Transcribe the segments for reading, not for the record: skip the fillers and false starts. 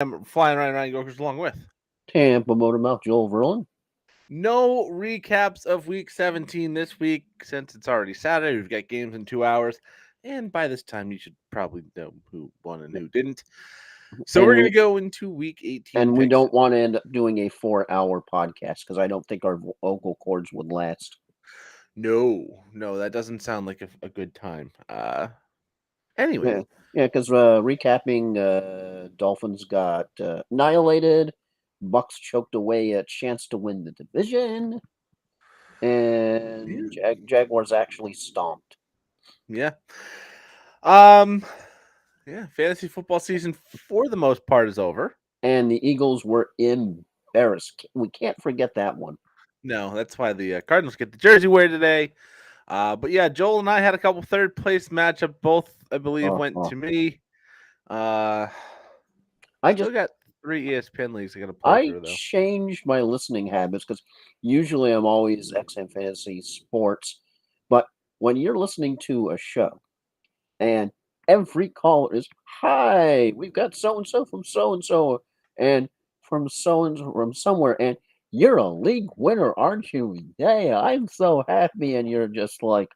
I'm flying right around Yokers along with. Tampa Motormouth, Joel Verlin. No recaps of week 17 this week since it's already Saturday. We've got games in 2 hours. And by this time, you should probably know who won and who didn't. So And we're going to we go into week 18 and we picks. don't want to end up doing a 4-hour podcast because I don't think our vocal cords would last. No, that doesn't sound like a good time. Anyways, Yeah, yeah, because recapping, Dolphins got annihilated. Bucks choked away a chance to win the division, and yeah. Jaguars actually stomped. Yeah. Um, yeah, fantasy football season for the most part is over. And the Eagles were embarrassed. We can't forget that one. No, that's why the Cardinals get the jersey wear today. But yeah, Joel and I had a couple third place matchup. Both, I believe, went Uh, to me. Uh, I Still just got 3 ESPN leagues I got to play I through though. changed my listening habits because usually I'm always XM Fantasy Sports, but when you're listening to a show and every caller is, "Hi, we've got so and so, and from somewhere, and you're a league winner, aren't you? Yeah, I'm so happy," and you're just like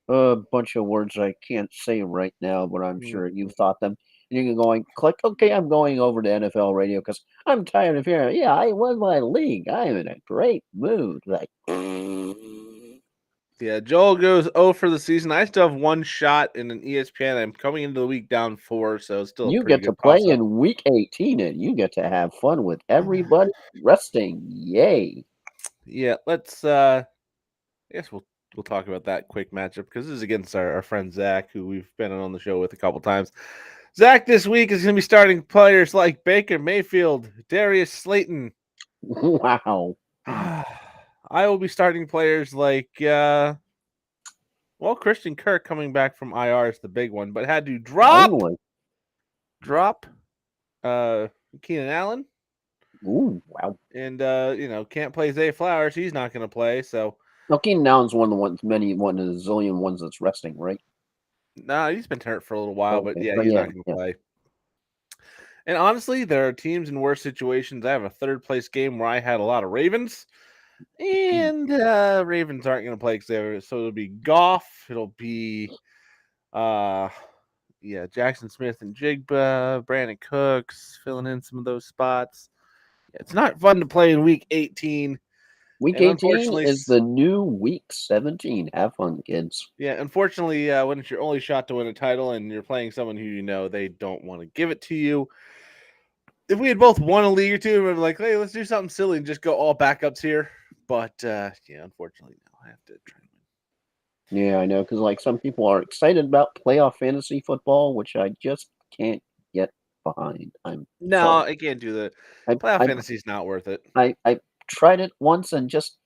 a bunch of words I can't say right now, but I'm Mm. sure you've thought them. And you're going, click, okay, I'm going over to NFL radio because I'm tired of hearing, yeah, I won my league. I'm in a great mood. Like, Yeah, Joel goes 0 for the season. I still have one shot in an ESPN. I'm coming into the week down 4, so it's still a you pretty get to good play toss up. in week 18 and you get to have fun with everybody resting. Yay. Yeah, let's I guess we'll talk about that quick matchup because this is against our friend Zach, who we've been on the show with a couple times. Zach this week is going to be starting players like Baker Mayfield, Darius Slayton. Wow. I will be starting players like Christian Kirk coming back from IR is the big one, but had to Finally. drop uh Keenan Allen Ooh, wow. and can't play Zay Flowers. He's not going to play, so Now, Keenan Allen's one of the ones, one of the zillion ones that's resting, right? nah, he's been hurt for a little while, but Okay. yeah, But he's yeah, not going to yeah. play. And honestly, there are teams in worse situations. I have a third place game where I had a lot of Ravens, and Ravens aren't going to play so it'll be Goff. It'll be uh, Jackson Smith and Jigba, Brandon Cooks filling in some of those spots. It's not fun to play in week 18, Week and 18 unfortunately, is the new week 17. Have fun, kids. when it's your only shot to win a title and you're playing someone who you know they don't want to give it to you. If we had both won a league or two, we'd be like, hey, let's do something silly and just go all backups here. But unfortunately, no, I have to try and Yeah, I know, because like some people are excited about playoff fantasy football, which I just can't get behind. I'm win. No, sorry. I can't do the I playoff I fantasy is not worth it. I tried it once and just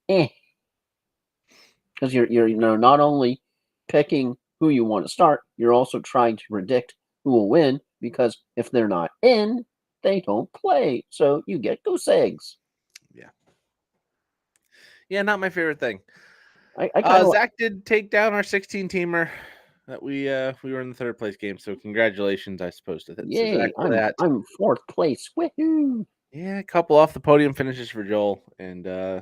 eh, because you're not only picking who you want to start, you're also trying to predict who will win because if they're not in, they don't play, so you get goose eggs. Yeah, yeah, not my favorite thing. I kind of Zach did take down our 16 teamer that we were in the third place game. So congratulations, I suppose, to Zach yay! for I'm that. I'm fourth place. Woohoo! Yeah, a couple off the podium finishes for Joel, and yeah,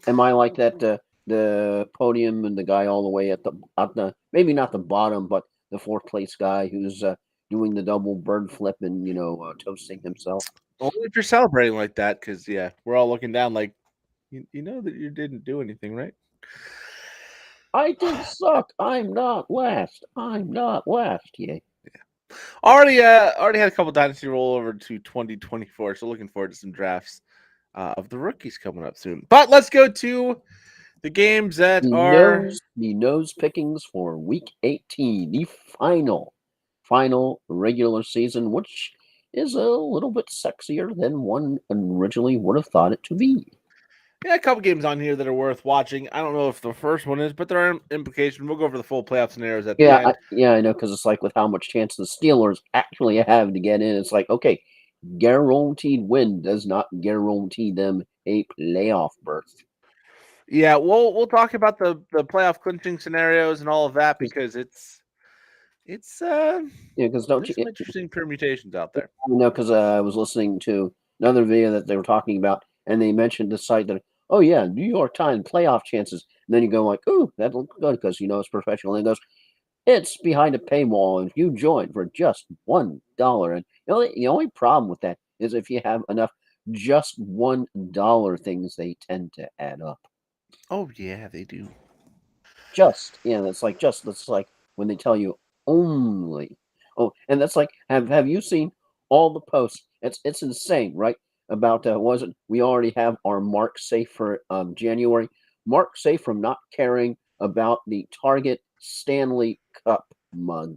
Am I like that? The podium and the guy all the way at the maybe not the bottom, but the fourth place guy who's doing the double bird flip and toasting himself. only if you're celebrating like that, because yeah, we're all looking down like you know that you didn't do anything, right? I did suck. I'm not last. I'm not last. Yay! Already had a couple dynasty roll over to 2024, so looking forward to some drafts of the rookies coming up soon. But let's go to the games that are The nose pickings for week 18, the final regular season, which is a little bit sexier than one originally would have thought it to be. a couple games on here that are worth watching. I don't know if the first one is, but there are implications. We'll go over the full playoff scenarios at the Yeah, end. I know, because it's like with how much chance the Steelers actually have to get in. It's like, okay, guaranteed win does not guarantee them a playoff berth. Yeah, we'll talk about the playoff clinching scenarios and all of that because it's It's Because don't there's you some interesting permutations out there. because I was listening to another video that they were talking about, and they mentioned the site that, oh yeah, New York Times playoff chances. And then you go like, ooh, that looks good because it's professional. And it goes, it's behind a paywall, and if you join for just $1, and the only problem with that is if you have enough just $1 things, they tend to add up. Oh yeah, they do. That's like when they tell you only. Oh, and that's like, have you seen all the posts? It's insane, right? About was it? We already have our mark safe for January. Mark safe from not caring about the Target Stanley Cup mug.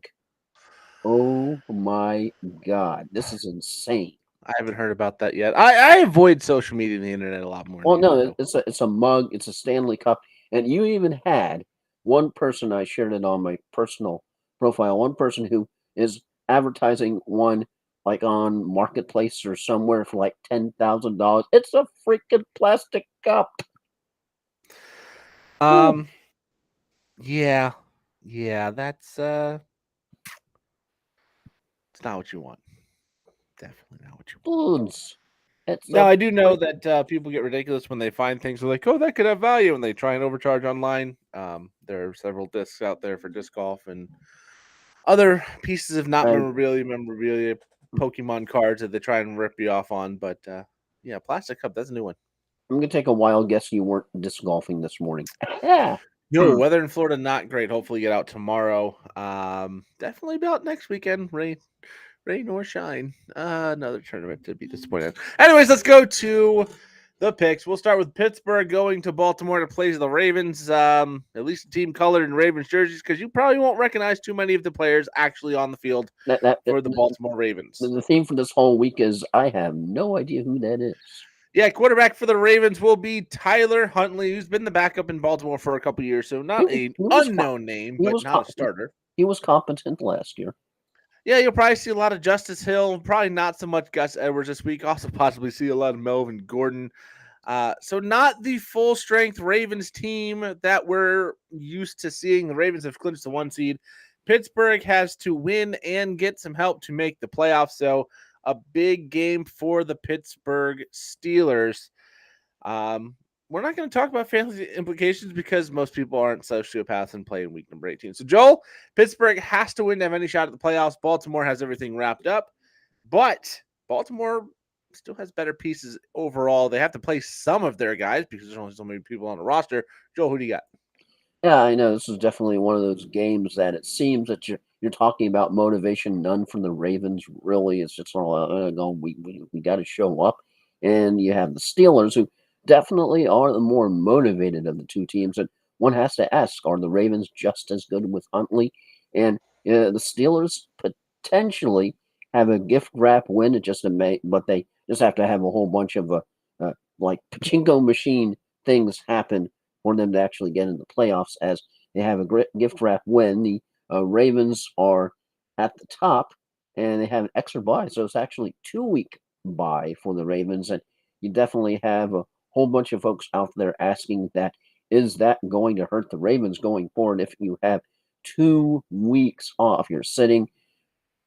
Oh my God, this is insane. I haven't heard about that yet. I avoid social media and the internet a lot more than Well, you do, no, though. it's a mug. It's a Stanley Cup, and you even had one person. I shared it on my personal profile. One person who is advertising one like on Marketplace or somewhere for like $10,000. It's a freaking plastic cup. Oh, Um, yeah, yeah, that's it's not what you want. Definitely not what you want. dudes, it's Now, a I do know freak. that people get ridiculous when they find things. They're like, "Oh, that could have value," and they try and overcharge online. There are several discs out there for disc golf and other pieces of not And memorabilia, Pokemon cards that they try and rip you off on. But yeah, plastic cup, that's a new one. I'm gonna take a wild guess you weren't disc golfing this morning. Yeah. No, weather in Florida not great. Hopefully, get out tomorrow. Definitely about next weekend. Rain or shine. Another tournament to be disappointed. Anyways, let's go to the picks. We'll start with Pittsburgh going to Baltimore to play the Ravens. At least a team colored in Ravens jerseys, because you probably won't recognize too many of the players actually on the field That for the Baltimore Ravens. the theme for this whole week is I have no idea who that is. Yeah, quarterback for the Ravens will be Tyler Huntley, who's been the backup in Baltimore for a couple years, so He, not he an was co- unknown name, he but was not a co- starter. he was competent last year. Yeah, you'll probably see a lot of Justice Hill, probably not so much Gus Edwards this week. Also, possibly see a lot of Melvin Gordon. So, not the full strength Ravens team that we're used to seeing. The Ravens have clinched the 1 seed. Pittsburgh has to win and get some help to make the playoffs. So, a big game for the Pittsburgh Steelers. Um, we're not going to talk about fantasy implications because most people aren't sociopaths and play in week number 18. So, Joel, Pittsburgh has to win to have any shot at the playoffs. Baltimore has everything wrapped up, but Baltimore still has better pieces overall. They have to play some of their guys because there's only so many people on the roster. Joel, who do you got? Yeah, I know this is definitely one of those games that it seems that you're talking about motivation. None from the Ravens really. It's just all going. We got to show up, and you have the Steelers who definitely are the more motivated of the two teams. And one has to ask: are the Ravens just as good with Huntley? And the Steelers potentially have a gift wrap win. It just but they just have to have a whole bunch of like pachinko machine things happen for them to actually get in the playoffs, as they have a great gift wrap win. The Ravens are at the top, and they have an extra bye, so it's actually 2 week bye for the Ravens. And you definitely have a whole bunch of folks out there asking that, is that going to hurt the Ravens going forward if you have 2 weeks off? You're sitting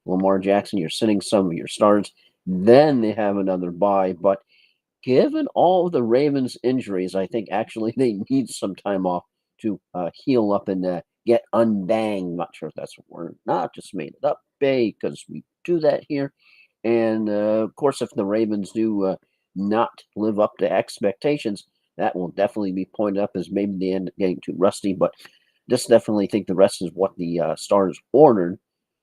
Lamar Jackson, you're sitting some of your starters, then they have another bye. But given all of the Ravens' injuries, I think actually they need some time off to heal up and get unbanged. Not sure if that's a word. Not just made it up, because we do that here. And of course, if the Ravens do not live up to expectations, that will definitely be pointed up as maybe they end up getting too rusty. But just definitely think the rest is what the starters ordered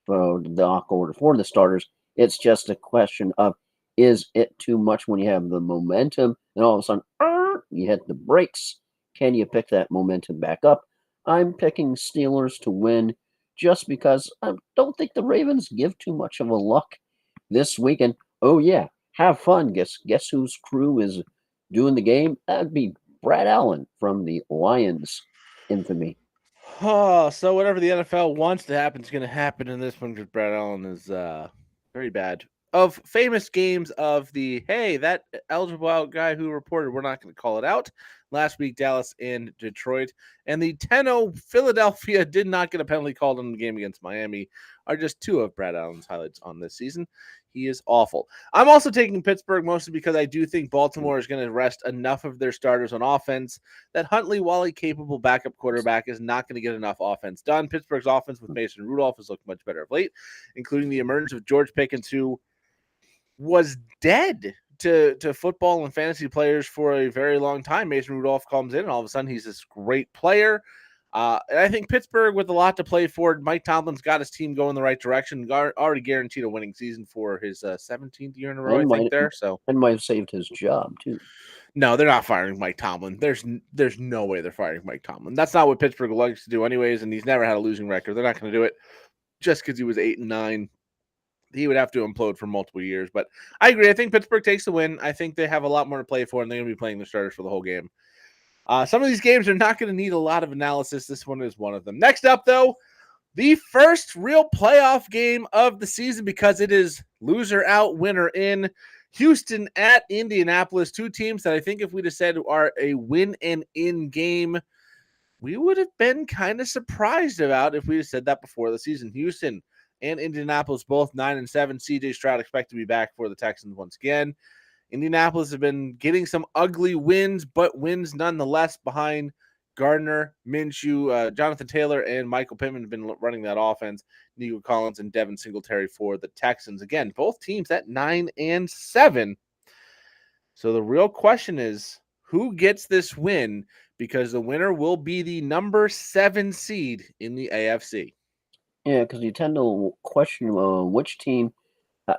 for the doc order for the starters. It's just a question of, is it too much when you have the momentum and all of a sudden you hit the brakes? Can you pick that momentum back up? I'm picking Steelers to win just because I don't think the Ravens give too much of a luck this weekend. Oh yeah, have fun. Guess whose crew is doing the game? That'd be Brad Allen from the Lions infamy. Oh, so whatever the NFL wants to happen is going to happen in this one because Brad Allen is very bad. of famous games of the, hey, that eligible out guy who reported, we're not going to call it out. Last week, Dallas and Detroit. And the 10-0 Philadelphia did not get a penalty called in the game against Miami are just two of Brad Allen's highlights on this season. He is awful. I'm also taking Pittsburgh mostly because I do think Baltimore is going to rest enough of their starters on offense that Huntley, while a capable backup quarterback, is not going to get enough offense done. Pittsburgh's offense with Mason Rudolph has looked much better of late, including the emergence of George Pickens, who was dead to football and fantasy players for a very long time. Mason Rudolph comes in, and all of a sudden he's this great player. And I think Pittsburgh, with a lot to play for, Mike Tomlin's got his team going the right direction. Already guaranteed a winning season for his 17th year in a row, I think. And might have saved his job too. No, they're not firing Mike Tomlin. There's no way they're firing Mike Tomlin. That's not what Pittsburgh likes to do, anyways. And he's never had a losing record. They're not going to do it just because he was 8-9. He would have to implode for multiple years. But I agree. I think Pittsburgh takes the win. I think they have a lot more to play for, and they're going to be playing the starters for the whole game. Some of these games are not going to need a lot of analysis. This one is one of them. Next up, though, the first real playoff game of the season, because it is loser out, winner in. Houston at Indianapolis, two teams that I think if we'd have said are a win and in game, we would have been kind of surprised about if we'd have said that before the season. Houston and Indianapolis both 9-7. CJ Stroud expect to be back for the Texans once again. Indianapolis have been getting some ugly wins, but wins nonetheless behind Gardner, Minshew, Jonathan Taylor, and Michael Pittman have been running that offense. Nico Collins and Devin Singletary for the Texans. Again, both teams at 9-7. So the real question is, who gets this win? Because the winner will be the number 7 seed in the AFC. Yeah, because you tend to question which team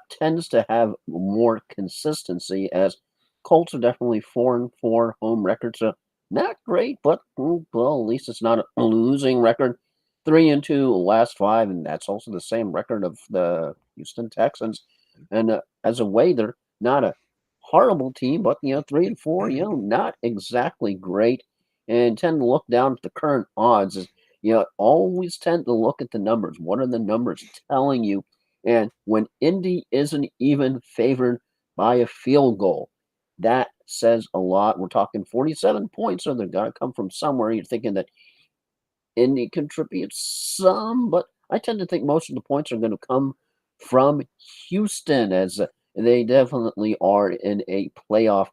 tends to have more consistency, as Colts are definitely 4-4 home records. Not great, but well, at least it's not a losing record. 3-2 last 5, and that's also the same record of the Houston Texans. And as a way, they're not a horrible team, but 3-4, not exactly great. And tend to look down at the current odds. Always tend to look at the numbers. What are the numbers telling you? And when Indy isn't even favored by a field goal, that says a lot. We're talking 47 points, so they're got to come from somewhere. You're thinking that Indy contributes some, but I tend to think most of the points are going to come from Houston, as they definitely are in a playoff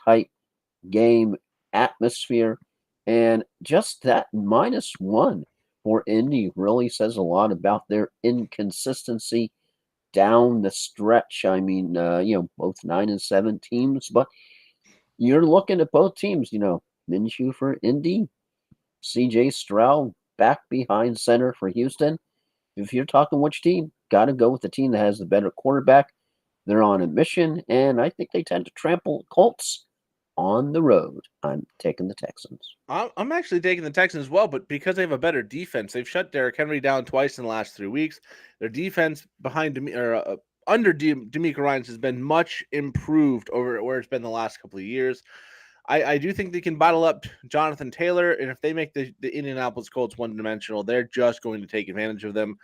type game atmosphere. And just that -1 for Indy really says a lot about their inconsistency down the stretch. I mean, both 9-7 teams, but you're looking at both teams, Minshew for Indy, CJ Stroud back behind center for Houston. If you're talking which team, got to go with the team that has the better quarterback. They're on a mission, and I think they tend to trample Colts on the road. I'm taking the Texans. I'm actually taking the Texans as well, but because they have a better defense, they've shut Derrick Henry down twice in the last 3 weeks. Their defense under DeMeco Ryans has been much improved over where it's been the last couple of years. I do think they can bottle up Jonathan Taylor, and if they make the Indianapolis Colts one-dimensional, they're just going to take advantage of them.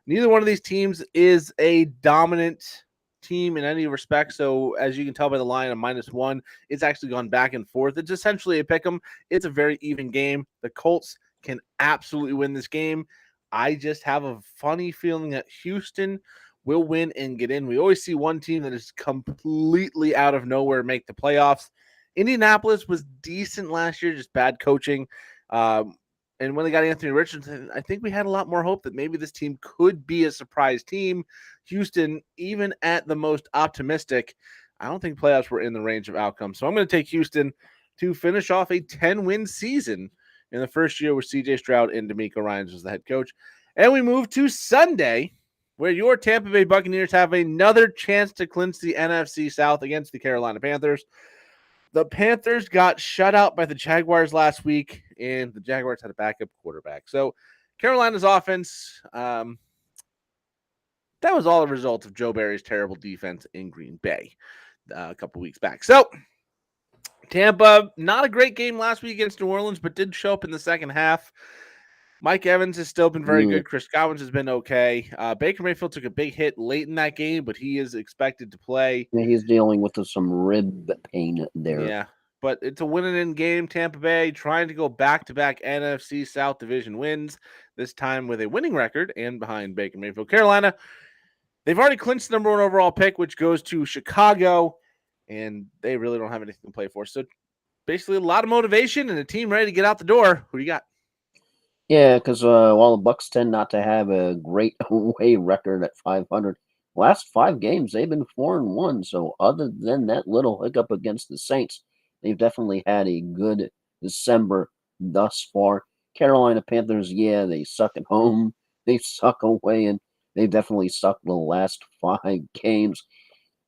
Neither one of these teams is a dominant team in any respect. So as you can tell by the line of -1, it's actually gone back and forth. It's essentially a pick 'em. It's a very even game. The Colts can absolutely win this game. I just have a funny feeling that Houston will win and get in. We always see one team that is completely out of nowhere make the playoffs. Indianapolis was decent last year, just bad coaching. And when they got Anthony Richardson, I think we had a lot more hope that maybe this team could be a surprise team. Houston, even at the most optimistic, I don't think playoffs were in the range of outcomes. So I'm going to take Houston to finish off a 10-win season in the first year with CJ Stroud and DeMeco Ryans as the head coach. And we move to Sunday, where your Tampa Bay Buccaneers have another chance to clinch the NFC South against the Carolina Panthers. The Panthers got shut out by the Jaguars last week, and the Jaguars had a backup quarterback. So Carolina's offense, that was all a result of Joe Barry's terrible defense in Green Bay a couple weeks back. So Tampa, not a great game last week against New Orleans, but did show up in the second half. Mike Evans has still been very good. Chris Godwin has been okay. Baker Mayfield took a big hit late in that game, but he is expected to play. He's dealing with some rib pain there. Yeah, but it's a winning game. Tampa Bay trying to go back-to-back NFC South Division wins, this time with a winning record and behind Baker Mayfield. Carolina, they've already clinched the number 1 overall pick, which goes to Chicago, and they really don't have anything to play for. So basically a lot of motivation and a team ready to get out the door. Who do you got? Yeah, because while the Bucks tend not to have a great away record at 500, last 5 games they've been 4-1. So other than that little hiccup against the Saints, they've definitely had a good December thus far. Carolina Panthers, yeah, they suck at home, they suck away, and they've definitely sucked the last 5 games.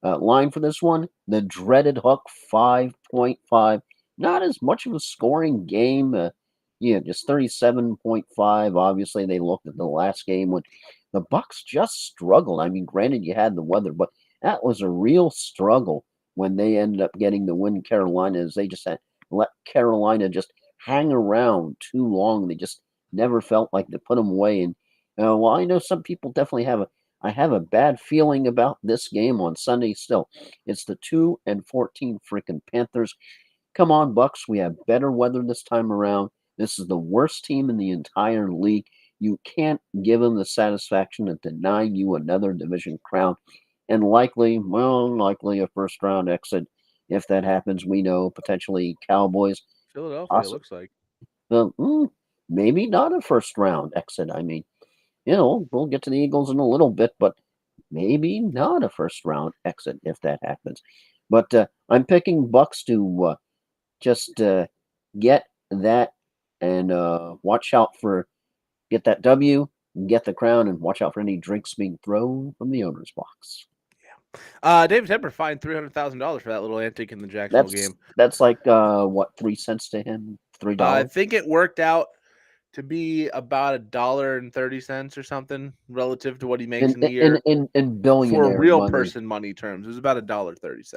Line for this one, the dreaded hook 5.5. Not as much of a scoring game. Yeah, just 37.5. Obviously, they looked at the last game when the Bucks just struggled. I mean, granted, you had the weather, but that was a real struggle when they ended up getting the win. Carolina, as they just had let Carolina just hang around too long. They just never felt like they put them away. And well, I know some people definitely I have a bad feeling about this game on Sunday still. It's the 2-14 freaking Panthers. Come on, Bucks. We have better weather this time around. This is the worst team in the entire league. You can't give them the satisfaction of denying you another division crown. And likely a first round exit. If that happens, we know potentially Cowboys. Philadelphia, it looks like. Maybe not a first round exit. I mean, we'll get to the Eagles in a little bit, but maybe not a first round exit if that happens. But I'm picking Bucks to just get that and watch out for get that W, get the crown, and watch out for any drinks being thrown from the owner's box. David Tepper fined $300,000 for that little antic in the Jacksonville game. That's like what, 3 cents to him? $3. I think it worked out to be about $1.30 or something relative to what he makes in the year. In billionaire for real money. person money terms, it was about $1.36.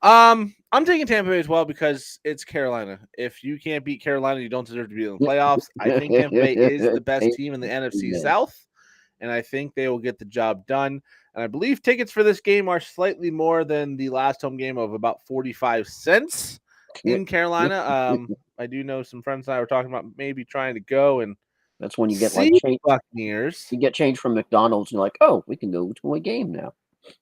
I'm taking Tampa Bay as well because it's Carolina. If you can't beat Carolina, you don't deserve to be in the playoffs. I think Tampa Bay is the best team in the NFC South, and I think they will get the job done. And I believe tickets for this game are slightly more than the last home game of about 45 cents in Carolina. I do know some friends and I were talking about maybe trying to go, and that's when you get like change. Buccaneers. You get change from McDonald's, and you're like, oh, we can go to a game now.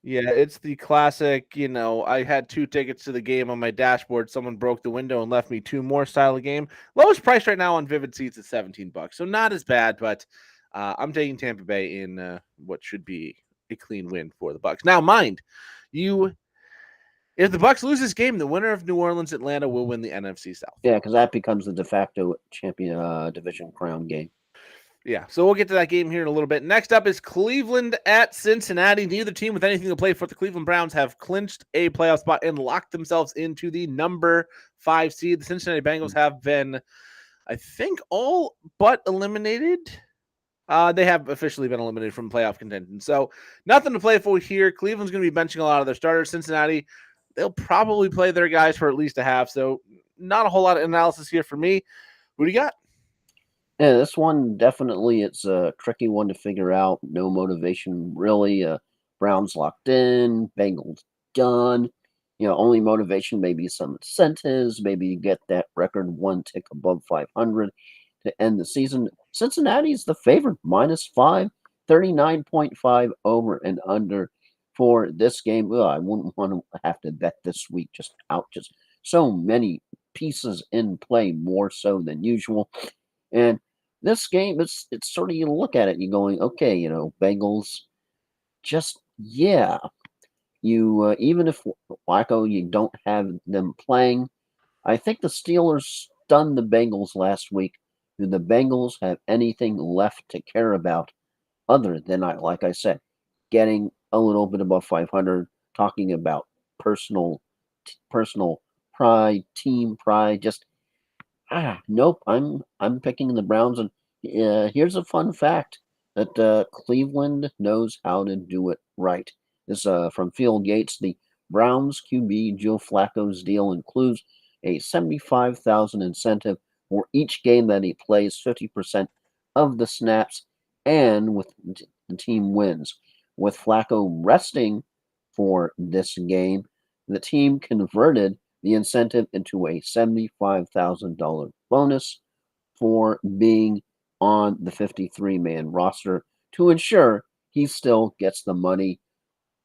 Yeah, it's the classic, I had 2 tickets to the game on my dashboard. Someone broke the window and left me 2 more style of game. Lowest price right now on Vivid Seats is $17. So not as bad, but I'm taking Tampa Bay in what should be a clean win for the Bucks. Now, mind you, if the Bucks lose this game, the winner of New Orleans Atlanta will win the NFC South. Yeah, because that becomes the de facto champion division crown game. Yeah, so we'll get to that game here in a little bit. Next up is Cleveland at Cincinnati. Neither team with anything to play for. The Cleveland Browns have clinched a playoff spot and locked themselves into the number 5 seed. The Cincinnati Bengals have been, I think, all but eliminated. They have officially been eliminated from playoff contention. So nothing to play for here. Cleveland's going to be benching a lot of their starters. Cincinnati, they'll probably play their guys for at least a half. So not a whole lot of analysis here for me. Who do you got? Yeah, this one definitely, it's a tricky one to figure out. No motivation really. Browns locked in, Bengals done. Only motivation, maybe some incentives. Maybe you get that record 1 tick above 500 to end the season. Cincinnati's the favorite, -5, 39.5 over and under for this game. I wouldn't want to have to bet this week. Just so many pieces in play, more so than usual. And this game, it's sort of, you look at it and you're going, okay, Bengals, just, yeah. You, even if Flacco, you don't have them playing, I think the Steelers stunned the Bengals last week. Do the Bengals have anything left to care about other than, like I said, getting a little bit above 500, talking about personal pride, team pride, just, nope. I'm picking the Browns, and here's a fun fact that Cleveland knows how to do it right. This from Field Gates. The Browns QB Joe Flacco's deal includes a $75,000 incentive for each game that he plays, 50% of the snaps, and with the team wins. With Flacco resting for this game, the team converted the incentive into a $75,000 bonus for being on the 53-man roster to ensure he still gets the money.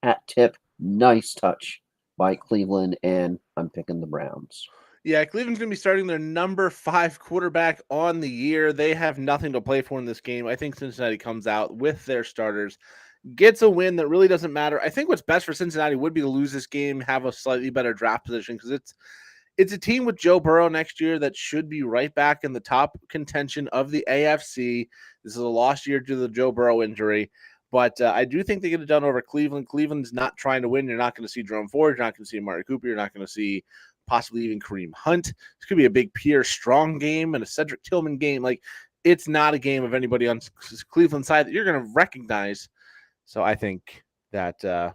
Hat tip, nice touch by Cleveland, and I'm picking the Browns. Yeah, Cleveland's going to be starting their number 5 quarterback on the year. They have nothing to play for in this game. I think Cincinnati comes out with their starters, gets a win that really doesn't matter. I think what's best for Cincinnati would be to lose this game, have a slightly better draft position, because it's a team with Joe Burrow next year that should be right back in the top contention of the AFC. This is a lost year due to the Joe Burrow injury. But I do think they get it done over Cleveland. Cleveland's not trying to win. You're not going to see Jerome Ford. You're not going to see Amari Cooper. You're not going to see possibly even Kareem Hunt. This could be a big Pierre Strong game and a Cedric Tillman game. Like, it's not a game of anybody on Cleveland side that you're going to recognize. So I think that, I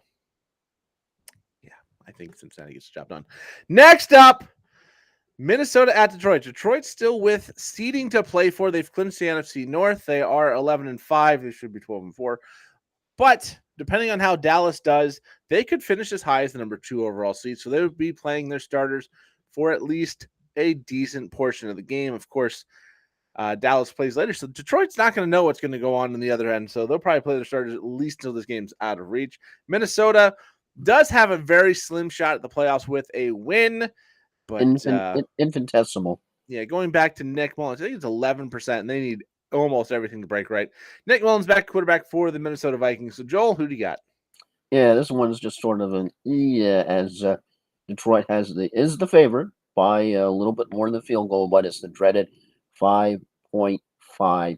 think Cincinnati gets the job done. Next up, Minnesota at Detroit. Detroit's still with seeding to play for. They've clinched the NFC North. They are 11-5. They should be 12-4. But depending on how Dallas does, they could finish as high as the number 2 overall seed. So they would be playing their starters for at least a decent portion of the game. Of course, Dallas plays later. So Detroit's not going to know what's going to go on the other end. So they'll probably play their starters at least until this game's out of reach. Minnesota does have a very slim shot at the playoffs with a win. But infinitesimal. Yeah, going back to Nick Mullins, I think it's 11%, and they need almost everything to break right. Nick Mullins back quarterback for the Minnesota Vikings. So, Joel, who do you got? Yeah, this one's just sort of an as Detroit is the favorite by a little bit more than the field goal, but it's the dreaded 5.5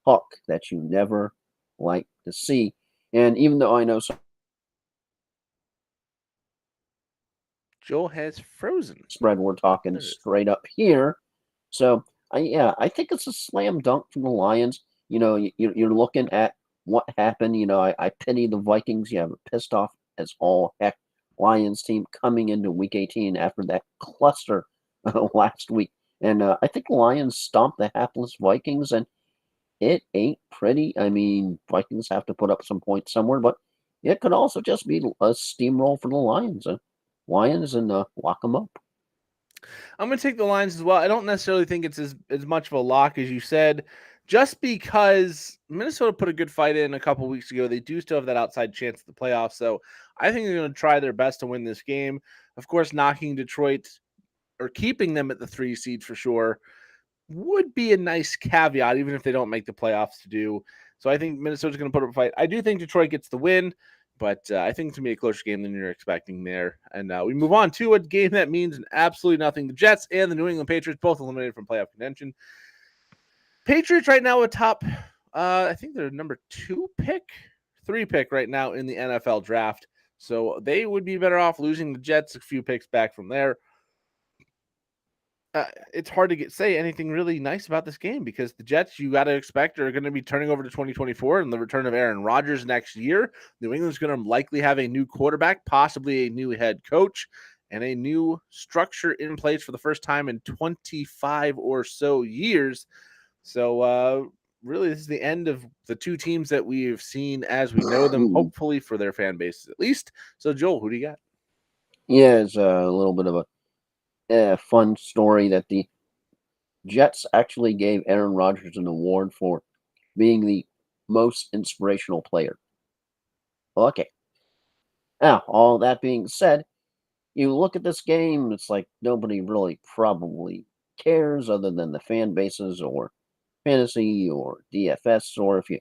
hook that you never like to see. And even though I know Joel has frozen. Spread, we're talking straight up here. So I think it's a slam dunk for the Lions. You know, you're looking at what happened. You know, I pity the Vikings. You have a pissed off as all heck Lions team coming into Week 18 after that cluster last week, and I think the Lions stomped the hapless Vikings, and it ain't pretty. I mean, Vikings have to put up some points somewhere, but it could also just be a steamroll for the Lions. Lions and lock them up. I'm going to take the Lions as well. I don't necessarily think it's as much of a lock as you said, just because Minnesota put a good fight in a couple weeks ago. They do still have that outside chance at the playoffs. So I think they're going to try their best to win this game. Of course, knocking Detroit or keeping them at the 3 seed for sure would be a nice caveat, even if they don't make the playoffs to do. So I think Minnesota's going to put up a fight. I do think Detroit gets the win. But I think it's going to be a closer game than you're expecting there. And we move on to a game that means absolutely nothing. The Jets and the New England Patriots both eliminated from playoff contention. Patriots right now atop, I think they're number 3 pick right now in the NFL draft. So they would be better off losing the Jets a few picks back from there. It's hard to say anything really nice about this game because the Jets, you got to expect, are going to be turning over to 2024 and the return of Aaron Rodgers next year. New England's going to likely have a new quarterback, possibly a new head coach, and a new structure in place for the first time in 25 or so years. So, really, this is the end of the 2 teams that we've seen as we know them, hopefully for their fan bases at least. So, Joel, who do you got? Yeah, it's a little bit of a fun story that the Jets actually gave Aaron Rodgers an award for being the most inspirational player. Okay. Now, all that being said, you look at this game, it's like nobody really probably cares other than the fan bases or fantasy or DFS, or if you're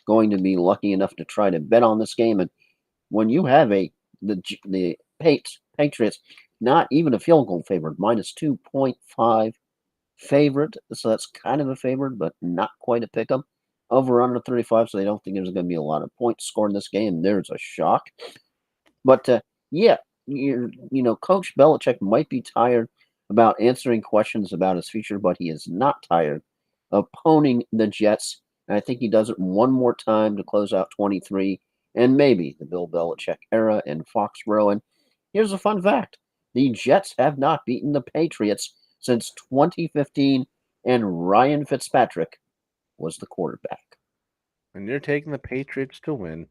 going to be lucky enough to try to bet on this game. And when you have the Patriots, not even a field goal favorite, minus 2.5 favorite. So that's kind of a favorite, but not quite a pick 'em. Over under 35, so they don't think there's going to be a lot of points scored in this game. There's a shock. But Coach Belichick might be tired about answering questions about his future, but he is not tired of poning the Jets. And I think he does it one more time to close out 23 and maybe the Bill Belichick era in Foxborough. And here's a fun fact. The Jets have not beaten the Patriots since 2015 and Ryan Fitzpatrick was the quarterback. And you're taking the Patriots to win.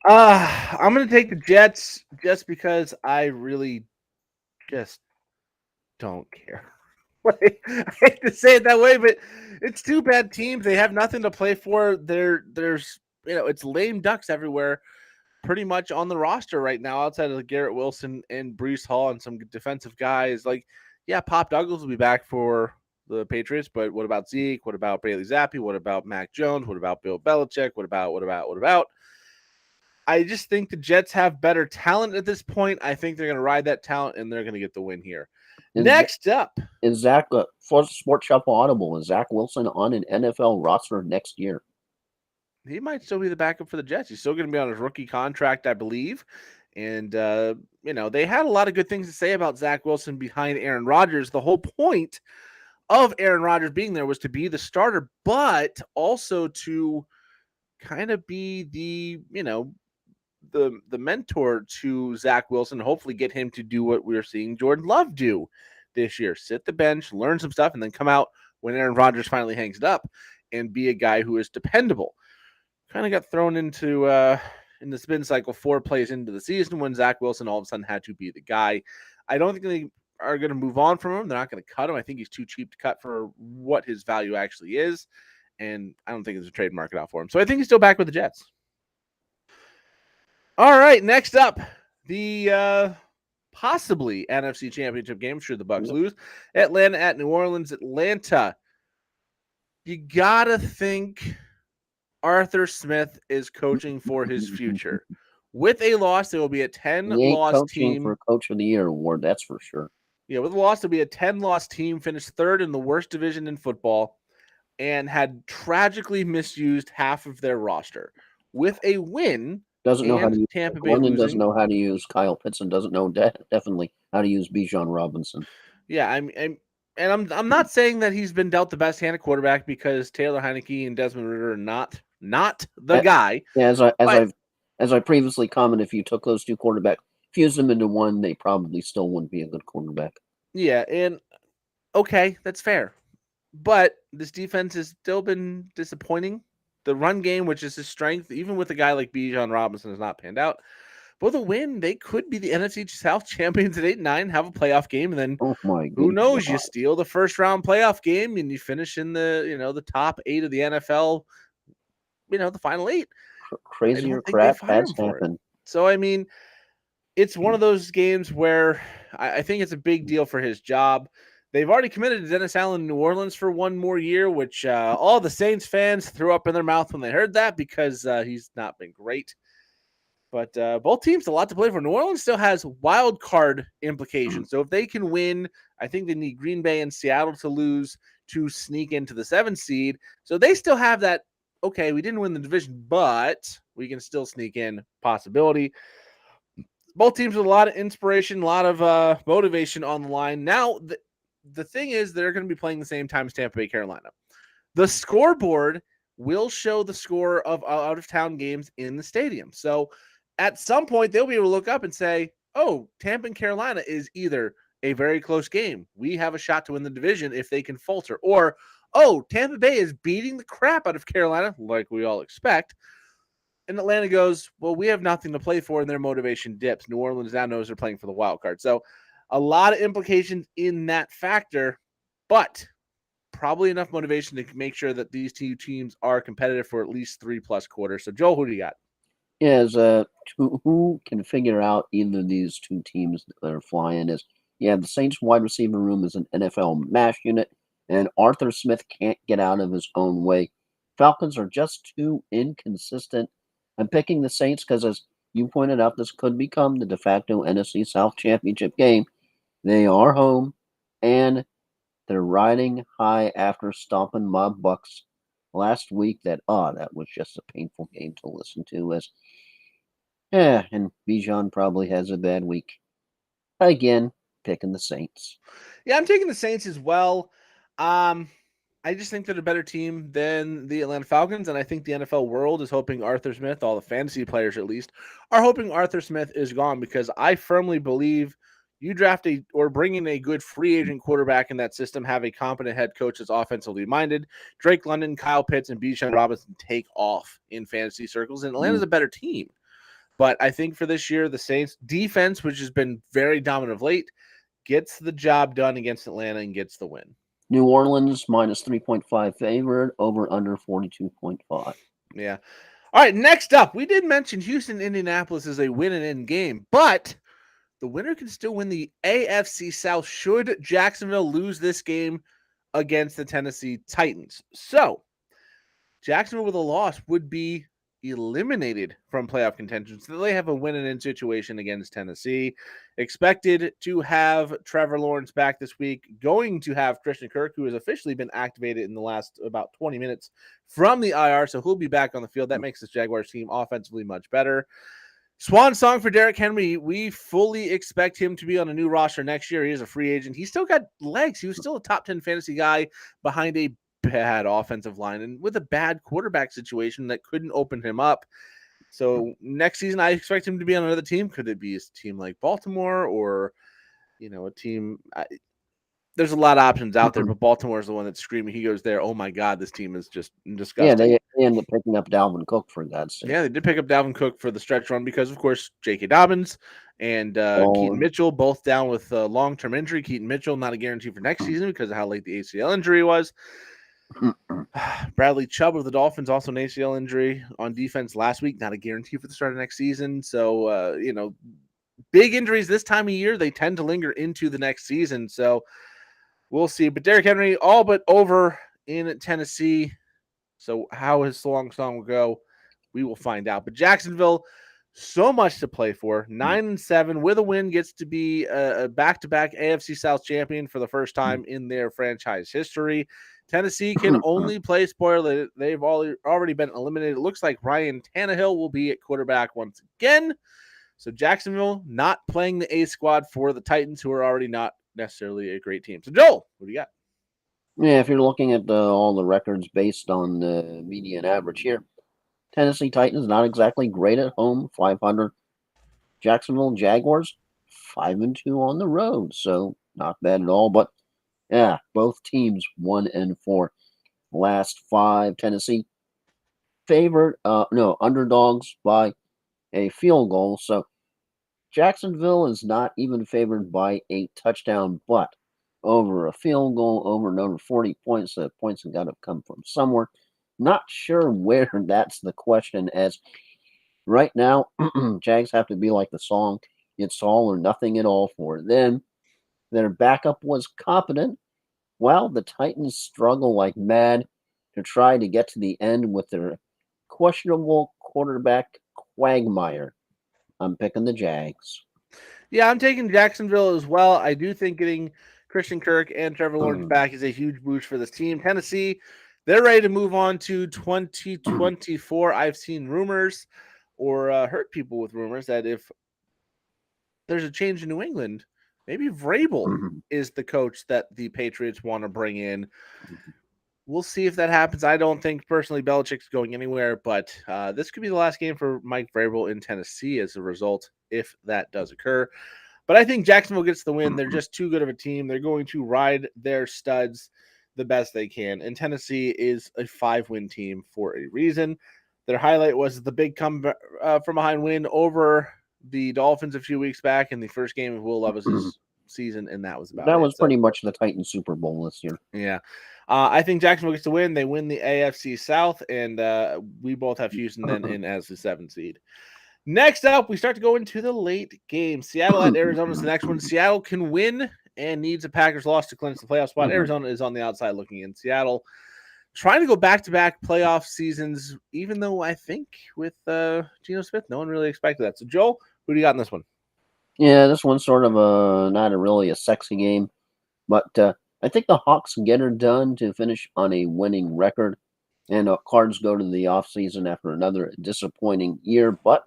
I'm going to take the Jets just because I really just don't care. I hate to say it that way, but it's two bad teams. They have nothing to play for. There's it's lame ducks everywhere, pretty much on the roster right now, outside of Garrett Wilson and Breece Hall and some defensive guys. Like, yeah, Pop Douglas will be back for the Patriots, but what about Zeke? What about Bailey Zappi? What about Mac Jones? What about Bill Belichick? What about? I just think the Jets have better talent at this point. I think they're going to ride that talent, and they're going to get the win here. Next up is Zach for Sports Shuffle Audible. Is Zach Wilson on an NFL roster next year? He might still be the backup for the Jets. He's still going to be on his rookie contract, I believe. And, they had a lot of good things to say about Zach Wilson behind Aaron Rodgers. The whole point of Aaron Rodgers being there was to be the starter, but also to kind of be the mentor to Zach Wilson, hopefully get him to do what we're seeing Jordan Love do this year. Sit the bench, learn some stuff, and then come out when Aaron Rodgers finally hangs it up and be a guy who is dependable. Kind of got thrown into in the spin cycle 4 plays into the season when Zach Wilson all of a sudden had to be the guy. I don't think they are going to move on from him. They're not going to cut him. I think he's too cheap to cut for what his value actually is. And I don't think there's a trade market out for him. So I think he's still back with the Jets. All right, next up, the possibly NFC Championship game. Should the Bucs lose? Atlanta at New Orleans. Atlanta. You got to think Arthur Smith is coaching for his future. With a loss, there will be a 10-loss team for Coach of the Year award. That's for sure. Yeah, with a loss, there'll be a 10-loss team, finished third in the worst division in football, and had tragically misused half of their roster. With a win, doesn't know how to use Tampa Bay losing, doesn't know how to use Kyle Pitts and doesn't know definitely how to use Bijan Robinson. Yeah, I'm not saying that he's been dealt the best hand of quarterback because Taylor Heinicke and Desmond Ridder are not the guy. Yeah, as I previously commented, if you took those two quarterbacks, fused them into one, they probably still wouldn't be a good quarterback. Yeah, and okay, that's fair. But this defense has still been disappointing. The run game, which is his strength, even with a guy like Bijan Robinson, has not panned out. But with a win, they could be the NFC South champions at 8-9, have a playoff game, and then who knows? You steal the first round playoff game and you finish in the top 8 of the NFL. The final 8. Crazier crap has happened. So I mean, it's one of those games where I think it's a big deal for his job. They've already committed to Dennis Allen in New Orleans for one more year, which all the Saints fans threw up in their mouth when they heard that because he's not been great. But both teams, a lot to play for. New Orleans still has wild card implications. So if they can win, I think they need Green Bay and Seattle to lose to sneak into the 7th seed. So they still have that, okay, we didn't win the division, but we can still sneak in possibility. Both teams with a lot of inspiration, a lot of motivation on the line. Now, the thing is, they're going to be playing the same time as Tampa Bay, Carolina. The scoreboard will show the score of out-of-town games in the stadium. So at some point, they'll be able to look up and say, oh, Tampa and Carolina is either a very close game. We have a shot to win the division if they can falter. Or, oh, Tampa Bay is beating the crap out of Carolina, like we all expect. And Atlanta goes, well, we have nothing to play for, and their motivation dips. New Orleans now knows they're playing for the wild card. So a lot of implications in that factor, but probably enough motivation to make sure that these two teams are competitive for at least 3+ quarters. So, Joel, who do you got? Is who can figure out either of these two teams that are flying is, the Saints wide receiver room is an NFL mash unit, and Arthur Smith can't get out of his own way. Falcons are just too inconsistent. I'm picking the Saints because, as you pointed out, this could become the de facto NFC South Championship game. They are home, and they're riding high after stomping my Bucs last week. That was just a painful game to listen to. And Bijan probably has a bad week. Again, picking the Saints. Yeah, I'm taking the Saints as well. I just think they're a better team than the Atlanta Falcons, and I think the NFL world is hoping Arthur Smith, all the fantasy players at least, are hoping Arthur Smith is gone because I firmly believe You draft or bring in a good free agent quarterback in that system, have a competent head coach that's offensively minded. Drake London, Kyle Pitts, and Bijan Robinson take off in fantasy circles, and Atlanta's a better team. But I think for this year, the Saints defense, which has been very dominant of late, gets the job done against Atlanta and gets the win. New Orleans minus 3.5 favorite, over under 42.5. Yeah. All right, next up, we did mention Houston, Indianapolis is a win-and-in game, but the winner can still win the AFC South should Jacksonville lose this game against the Tennessee Titans. So, Jacksonville with a loss would be eliminated from playoff contention. So they have a win-and-in situation against Tennessee. Expected to have Trevor Lawrence back this week. Going to have Christian Kirk, who has officially been activated in the last about 20 minutes from the IR. So he'll be back on the field. That makes this Jaguars team offensively much better. Swan song for Derrick Henry. We fully expect him to be on a new roster next year. He is a free agent. He's still got legs. He was still a top 10 fantasy guy behind a bad offensive line and with a bad quarterback situation that couldn't open him up. So next season, I expect him to be on another team. Could it be a team like Baltimore or, a team? There's a lot of options out there, but Baltimore is the one that's screaming. He goes there. Oh my God, this team is just disgusting. Yeah, they ended up picking up Dalvin Cook for God's sake. Yeah, they did pick up Dalvin Cook for the stretch run because, of course, J.K. Dobbins and Keaton Mitchell both down with long-term injury. Keaton Mitchell not a guarantee for next season because of how late the ACL injury was. Bradley Chubb of the Dolphins, also an ACL injury on defense last week, not a guarantee for the start of next season. So, big injuries this time of year, they tend to linger into the next season. So we'll see. But Derrick Henry, all but over in Tennessee. So how his long song will go, we will find out. But Jacksonville, so much to play for. 9-7 with a win, gets to be a back-to-back AFC South champion for the first time in their franchise history. Tennessee can only play spoiler. They've already been eliminated. It looks like Ryan Tannehill will be at quarterback once again. So Jacksonville not playing the A squad for the Titans, who are already not necessarily a great team. So Joel, what do you got? Yeah, if you're looking at all the records based on the median average here, Tennessee Titans not exactly great at home, 500. Jacksonville Jaguars 5-2 on the road, so not bad at all. But yeah, both teams 1-4. Last 5, Tennessee favored, underdogs by a field goal. So Jacksonville is not even favored by a touchdown, but over a field goal, over and over 40 points. The points have got to come from somewhere. Not sure where that's the question, as right now, Jags have to be like the song, it's all or nothing at all for them. Their backup was competent, while the Titans struggle like mad to try to get to the end with their questionable quarterback quagmire. I'm picking the Jags. Yeah, I'm taking Jacksonville as well. I do think getting Christian Kirk and Trevor Lawrence back is a huge boost for this team. Tennessee, they're ready to move on to 2024. I've seen rumors or heard people with rumors that if there's a change in New England, maybe Vrabel is the coach that the Patriots want to bring in. We'll see if that happens. I don't think personally Belichick's going anywhere, but this could be the last game for Mike Vrabel in Tennessee as a result, if that does occur. But I think Jacksonville gets the win. They're just too good of a team. They're going to ride their studs the best they can. And Tennessee is a 5-win team for a reason. Their highlight was the big come from behind win over the Dolphins a few weeks back in the first game of Will Levis's season, and that was about that it. was pretty much the Titans Super Bowl this year. Yeah. I think Jacksonville gets to win. They win the AFC South, and we both have Houston then in as the 7th seed. Next up, we start to go into the late game. Seattle at Arizona is the next one. Seattle can win and needs a Packers loss to clinch the playoff spot. Arizona is on the outside looking in. Seattle trying to go back-to-back playoff seasons, even though I think with Geno Smith, no one really expected that. So, Joel, who do you got in this one? Yeah, this one's sort of not really a sexy game, but I think the Hawks get her done to finish on a winning record, and Cards go to the offseason after another disappointing year, but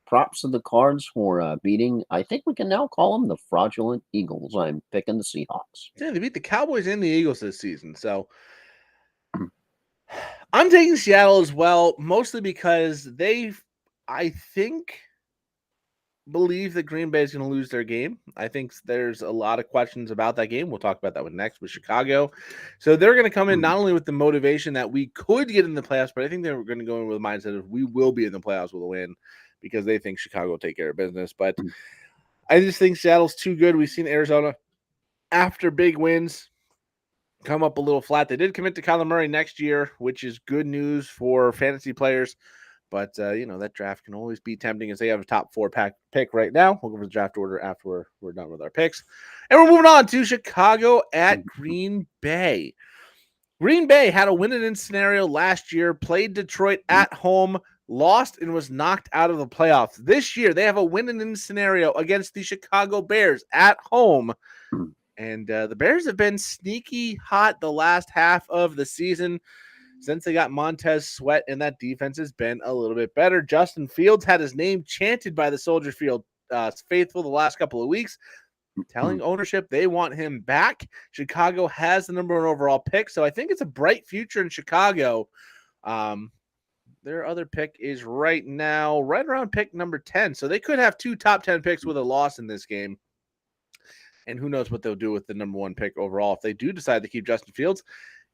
props to the Cards for beating, I think we can now call them the fraudulent Eagles. I'm picking the Seahawks. Yeah, they beat the Cowboys and the Eagles this season, so I'm taking Seattle as well, mostly because I think believe that Green Bay is going to lose their game. I think there's a lot of questions about that game. We'll talk about that with Chicago. So they're going to come in not only with the motivation that we could get in the playoffs, but I think they're going to go in with the mindset of we will be in the playoffs with a win because they think Chicago will take care of business. But I just think Seattle's too good. We've seen Arizona after big wins come up a little flat. They did commit to Kyler Murray next year, which is good news for fantasy players. But, that draft can always be tempting as they have a top 4 pick right now. We'll go over the draft order after we're done with our picks. And we're moving on to Chicago at Green Bay. Green Bay had a win-in scenario last year, played Detroit at home, lost, and was knocked out of the playoffs. This year, they have a win-in scenario against the Chicago Bears at home. And the Bears have been sneaky hot the last half of the season. Since they got Montez Sweat, and that defense has been a little bit better. Justin Fields had his name chanted by the Soldier Field faithful the last couple of weeks, telling ownership they want him back. Chicago has the number 1 overall pick, so I think it's a bright future in Chicago. Their other pick is right now right around pick number 10, so they could have 2 top 10 picks with a loss in this game. And who knows what they'll do with the number 1 pick overall. If they do decide to keep Justin Fields,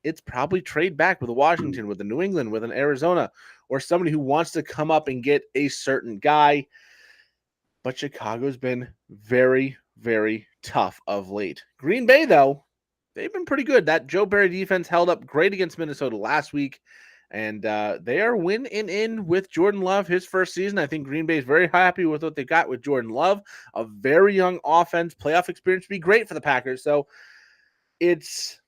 it's probably trade back with a Washington, with a New England, with an Arizona, or somebody who wants to come up and get a certain guy. But Chicago's been very, very tough of late. Green Bay, though, they've been pretty good. That Joe Barry defense held up great against Minnesota last week, and they are winning in with Jordan Love his first season. I think Green Bay is very happy with what they got with Jordan Love, a very young offense. Playoff experience would be great for the Packers. So it's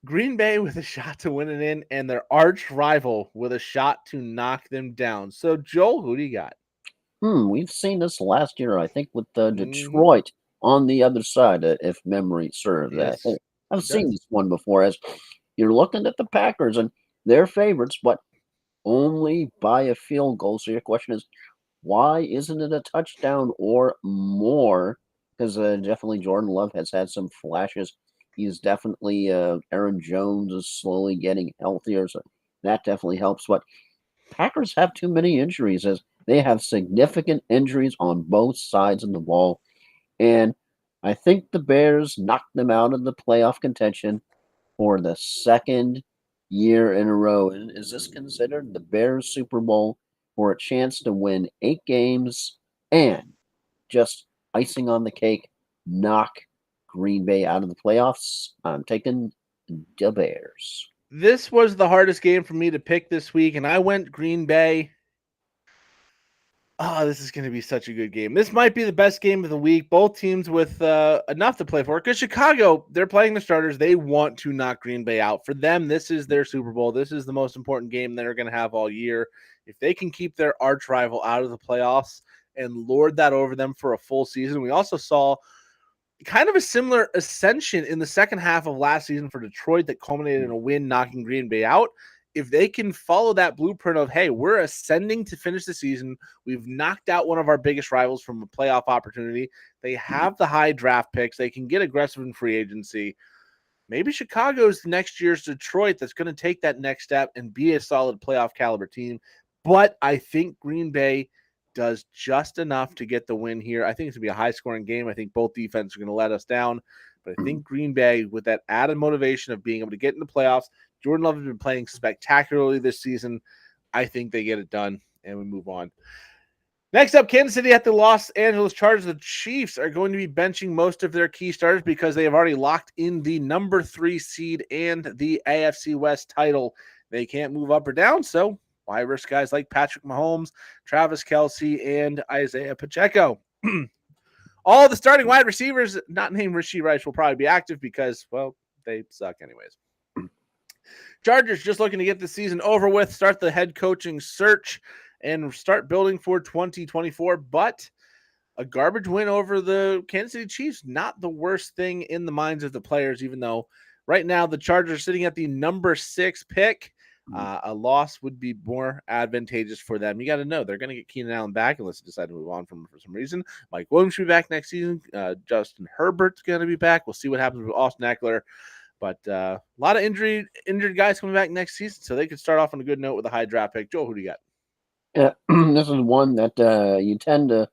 Green Bay with a shot to win it in, and their arch rival with a shot to knock them down. So, Joel, who do you got? We've seen this last year, I think, with Detroit on the other side, if memory serves. Yes, I've seen this one before. As you're looking at the Packers, and they're favorites, but only by a field goal. So your question is, why isn't it a touchdown or more? Because definitely Jordan Love has had some flashes. He's definitely Aaron Jones is slowly getting healthier, so that definitely helps. But Packers have too many injuries, as they have significant injuries on both sides of the ball. And I think the Bears knocked them out of the playoff contention for the second year in a row. And is this considered the Bears Super Bowl for a chance to win 8 games and just icing on the cake, knock Green Bay out of the playoffs? I'm taking the Bears. This was the hardest game for me to pick this week, and I went Green Bay. Oh, this is going to be such a good game. This might be the best game of the week. Both teams with enough to play for. Because Chicago, they're playing the starters. They want to knock Green Bay out. For them, this is their Super Bowl. This is the most important game they're going to have all year. If they can keep their arch rival out of the playoffs and lord that over them for a full season. We also saw kind of a similar ascension in the second half of last season for Detroit that culminated in a win knocking Green Bay out. If they can follow that blueprint of, hey, we're ascending to finish the season, we've knocked out one of our biggest rivals from a playoff opportunity, they have the high draft picks, they can get aggressive in free agency. Maybe Chicago's next year's Detroit that's going to take that next step and be a solid playoff caliber team. But I think Green Bay does just enough to get the win here. I think it's going to be a high-scoring game. I think both defenses are going to let us down. But I think Green Bay, with that added motivation of being able to get in the playoffs, Jordan Love has been playing spectacularly this season. I think they get it done, and we move on. Next up, Kansas City at the Los Angeles Chargers. The Chiefs are going to be benching most of their key starters because they have already locked in the number 3 seed and the AFC West title. They can't move up or down, so why risk guys like Patrick Mahomes, Travis Kelce, and Isaiah Pacheco? All the starting wide receivers not named Rashee Rice will probably be active because, well, they suck anyways. Chargers just looking to get the season over with, start the head coaching search, and start building for 2024. But a garbage win over the Kansas City Chiefs, not the worst thing in the minds of the players, even though right now the Chargers are sitting at the number 6 pick. A loss would be more advantageous for them. You got to know they're going to get Keenan Allen back unless they decide to move on from him for some reason. Mike Williams should be back next season. Justin Herbert's going to be back. We'll see what happens with Austin Eckler. But a lot of injured guys coming back next season, so they could start off on a good note with a high draft pick. Joel, who do you got? This is one that you tend to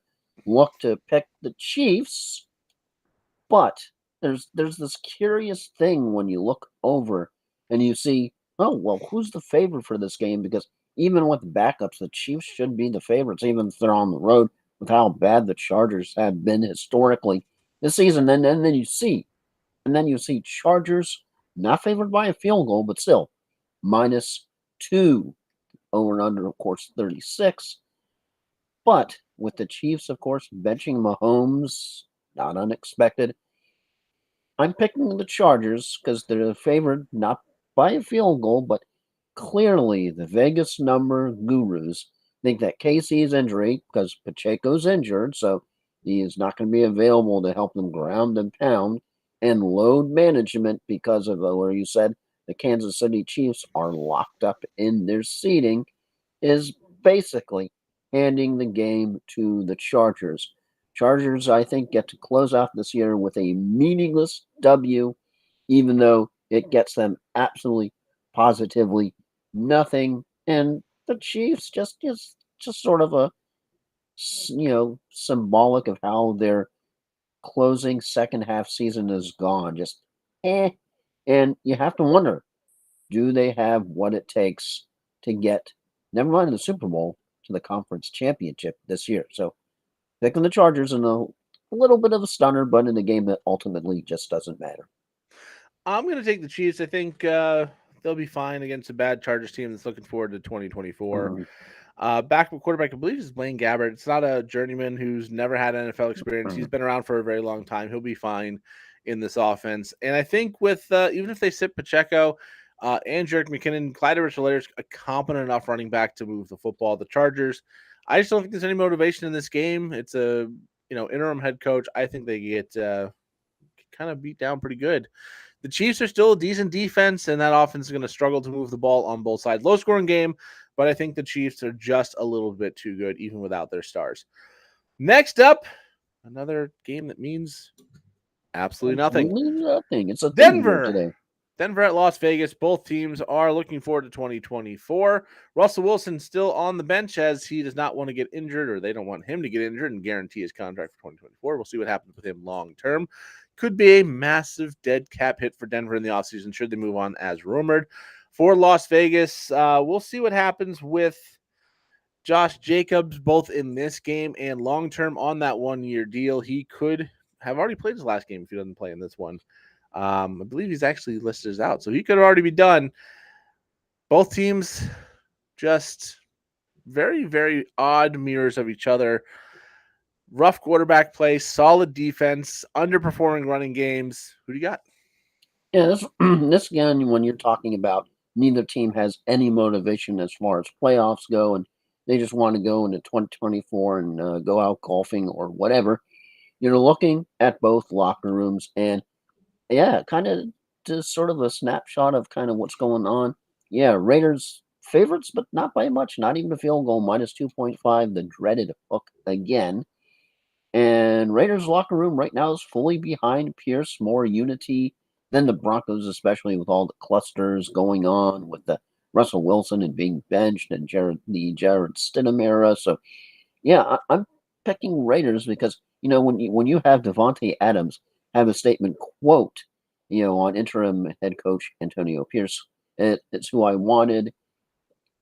look to pick the Chiefs, but there's this curious thing when you look over and you see, oh well, who's the favorite for this game? Because even with backups, the Chiefs should be the favorites, even if they're on the road with how bad the Chargers have been historically this season. And then you see Chargers not favored by a field goal, but still -2 over and under, of course, 36. But with the Chiefs, of course, benching Mahomes, not unexpected. I'm picking the Chargers because they're favored not by a field goal, but clearly the Vegas number gurus think that KC's injury, because Pacheco's injured, so he is not going to be available to help them ground and pound, and load management because of where you said the Kansas City Chiefs are locked up in their seating, is basically handing the game to the Chargers. Chargers, I think, get to close out this year with a meaningless W, even though it gets them absolutely, positively nothing. And the Chiefs just sort of a symbolic of how their closing second half season is gone. Just eh. And you have to wonder, do they have what it takes to get, never mind the Super Bowl, to the conference championship this year? So picking the Chargers in a little bit of a stunner, but in a game that ultimately just doesn't matter. I'm going to take the Chiefs. I think they'll be fine against a bad Chargers team that's looking forward to 2024. Mhm. Backup quarterback, I believe, is Blaine Gabbert. It's not a journeyman who's never had NFL experience. He's been around for a very long time. He'll be fine in this offense. And I think with even if they sit Pacheco and Jerick McKinnon, Clyde Edwards-Helaire's a competent enough running back to move the football. The Chargers, I just don't think there's any motivation in this game. It's a interim head coach. I think they get kind of beat down pretty good. The Chiefs are still a decent defense, and that offense is going to struggle to move the ball on both sides. Low-scoring game, but I think the Chiefs are just a little bit too good, even without their stars. Next up, another game that means absolutely nothing. Nothing. It's a theme here Denver. today. Denver at Las Vegas. Both teams are looking forward to 2024. Russell Wilson still on the bench as he does not want to get injured, or they don't want him to get injured and guarantee his contract for 2024. We'll see what happens with him long term. Could be a massive dead cap hit for Denver in the offseason should they move on as rumored. For Las Vegas, we'll see what happens with Josh Jacobs, both in this game and long term on that 1-year deal. He could have already played his last game if he doesn't play in this one. I believe he's actually listed as out, so he could already be done. Both teams just very, very odd mirrors of each other. Rough quarterback play, solid defense, underperforming running games. Who do you got? Yeah, this again, when you're talking about neither team has any motivation as far as playoffs go, and they just want to go into 2024 and go out golfing or whatever. You're looking at both locker rooms, and yeah, kind of just sort of a snapshot of kind of what's going on. Yeah, Raiders favorites, but not by much, not even a field goal, -2.5, the dreaded hook again. And Raiders locker room right now is fully behind Pierce, more unity than the Broncos, especially with all the clusters going on with the Russell Wilson and being benched and Jared Stidham era. So yeah, I'm picking Raiders because when you have Devontae Adams have a statement quote, on interim head coach Antonio Pierce, it's who I wanted,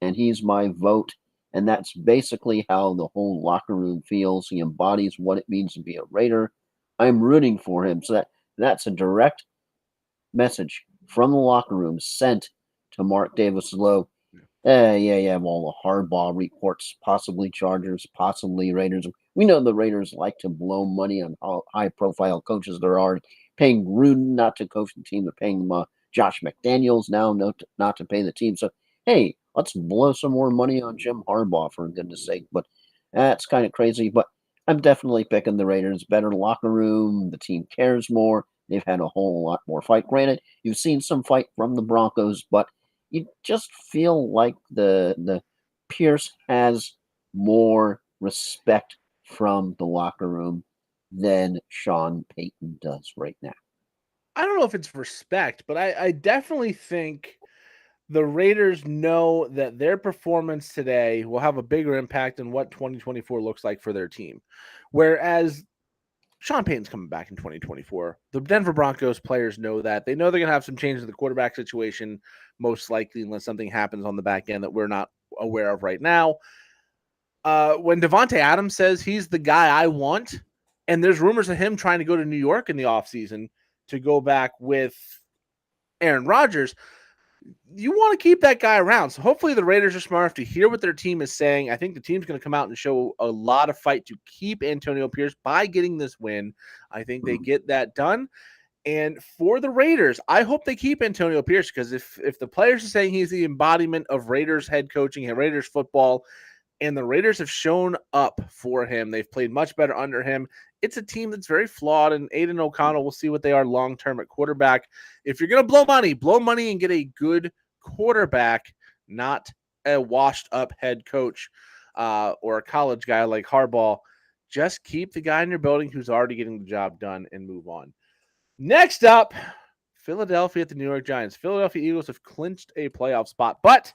and he's my vote. And that's basically how the whole locker room feels. He embodies what it means to be a Raider. I'm rooting for him. So that's a direct message from the locker room sent to Mark Davis Lowe. Yeah. Well, the Harbaugh reports, possibly Chargers, possibly Raiders. We know the Raiders like to blow money on how high-profile coaches there are. Paying Gruden not to coach the team, they're paying Josh McDaniels now not to pay the team. So, hey, let's blow some more money on Jim Harbaugh, for goodness sake. But that's kind of crazy. But I'm definitely picking the Raiders. Better locker room. The team cares more. They've had a whole lot more fight. Granted, you've seen some fight from the Broncos, but you just feel like the Pierce has more respect from the locker room than Sean Payton does right now. I don't know if it's respect, but I definitely think the Raiders know that their performance today will have a bigger impact on what 2024 looks like for their team. Whereas Sean Payton's coming back in 2024. The Denver Broncos players know that. They know they're going to have some changes in the quarterback situation, most likely, unless something happens on the back end that we're not aware of right now. When Davante Adams says he's the guy I want, and there's rumors of him trying to go to New York in the offseason to go back with Aaron Rodgers, you want to keep that guy around. So hopefully the Raiders are smart enough to hear what their team is saying. I think the team's going to come out and show a lot of fight to keep Antonio Pierce by getting this win. I think they get that done. And for the Raiders, I hope they keep Antonio Pierce, because if the players are saying he's the embodiment of Raiders head coaching and Raiders football, and the Raiders have shown up for him, they've played much better under him. It's a team that's very flawed, and Aiden O'Connell, will see what they are long-term at quarterback. If you're going to blow money and get a good quarterback, not a washed-up head coach or a college guy like Harbaugh. Just keep the guy in your building who's already getting the job done and move on. Next up, Philadelphia at the New York Giants. Philadelphia Eagles have clinched a playoff spot, but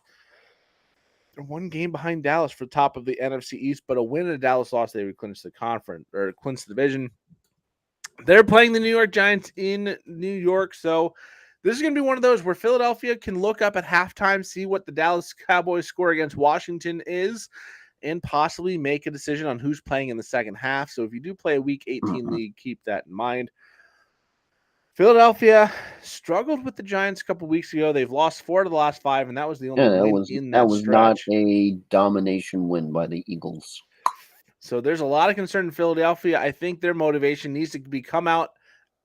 they're one game behind Dallas for the top of the NFC East. But a win and a Dallas loss, they would clinch the conference or clinch the division. They're playing the New York Giants in New York, so this is going to be one of those where Philadelphia can look up at halftime, see what the Dallas Cowboys score against Washington is, and possibly make a decision on who's playing in the second half. So if you do play a Week 18 league, keep that in mind. Philadelphia struggled with the Giants a couple weeks ago. They've lost 4 of the last 5, and that was the only win in that was stretch. Not a domination win by the Eagles. So there's a lot of concern in Philadelphia. I think their motivation needs to be come out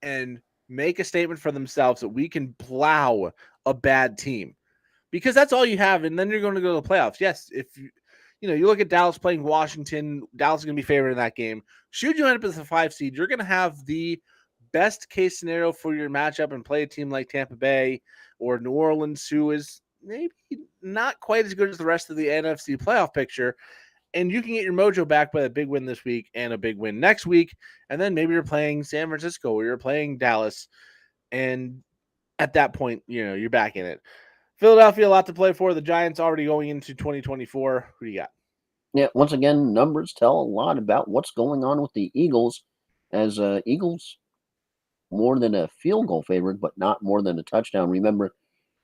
and make a statement for themselves that we can plow a bad team, because that's all you have. And then you're going to go to the playoffs. Yes. If you look at Dallas playing Washington, Dallas is going to be favored in that game. Should you end up as a 5 seed, you're going to have the best case scenario for your matchup and play a team like Tampa Bay or New Orleans, who is maybe not quite as good as the rest of the NFC playoff picture. And you can get your mojo back by a big win this week and a big win next week. And then maybe you're playing San Francisco or you're playing Dallas. And at that point, you're back in it. Philadelphia, a lot to play for. The Giants already going into 2024. Who do you got? Yeah, once again, numbers tell a lot about what's going on with the Eagles, as Eagles more than a field goal favorite, but not more than a touchdown. Remember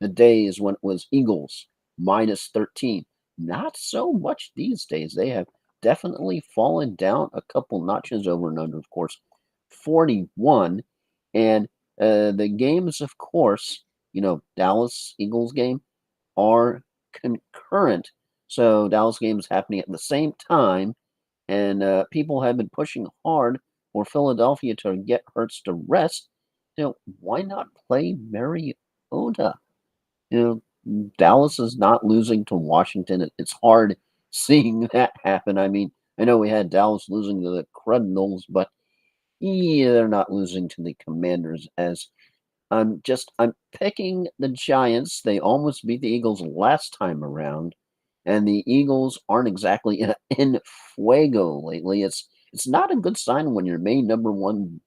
the days when it was Eagles minus 13. Not so much these days. They have definitely fallen down a couple notches over and under, of course, 41. And the games, of course, Dallas Eagles game are concurrent. So Dallas game is happening at the same time. And people have been pushing hard for Philadelphia to get Hurts to rest. Why not play Mariota? Dallas is not losing to Washington. It's hard seeing that happen. I mean, I know we had Dallas losing to the Cardinals, but they're not losing to the Commanders. As I'm picking the Giants. They almost beat the Eagles last time around, and the Eagles aren't exactly in fuego lately. It's not a good sign when your main number one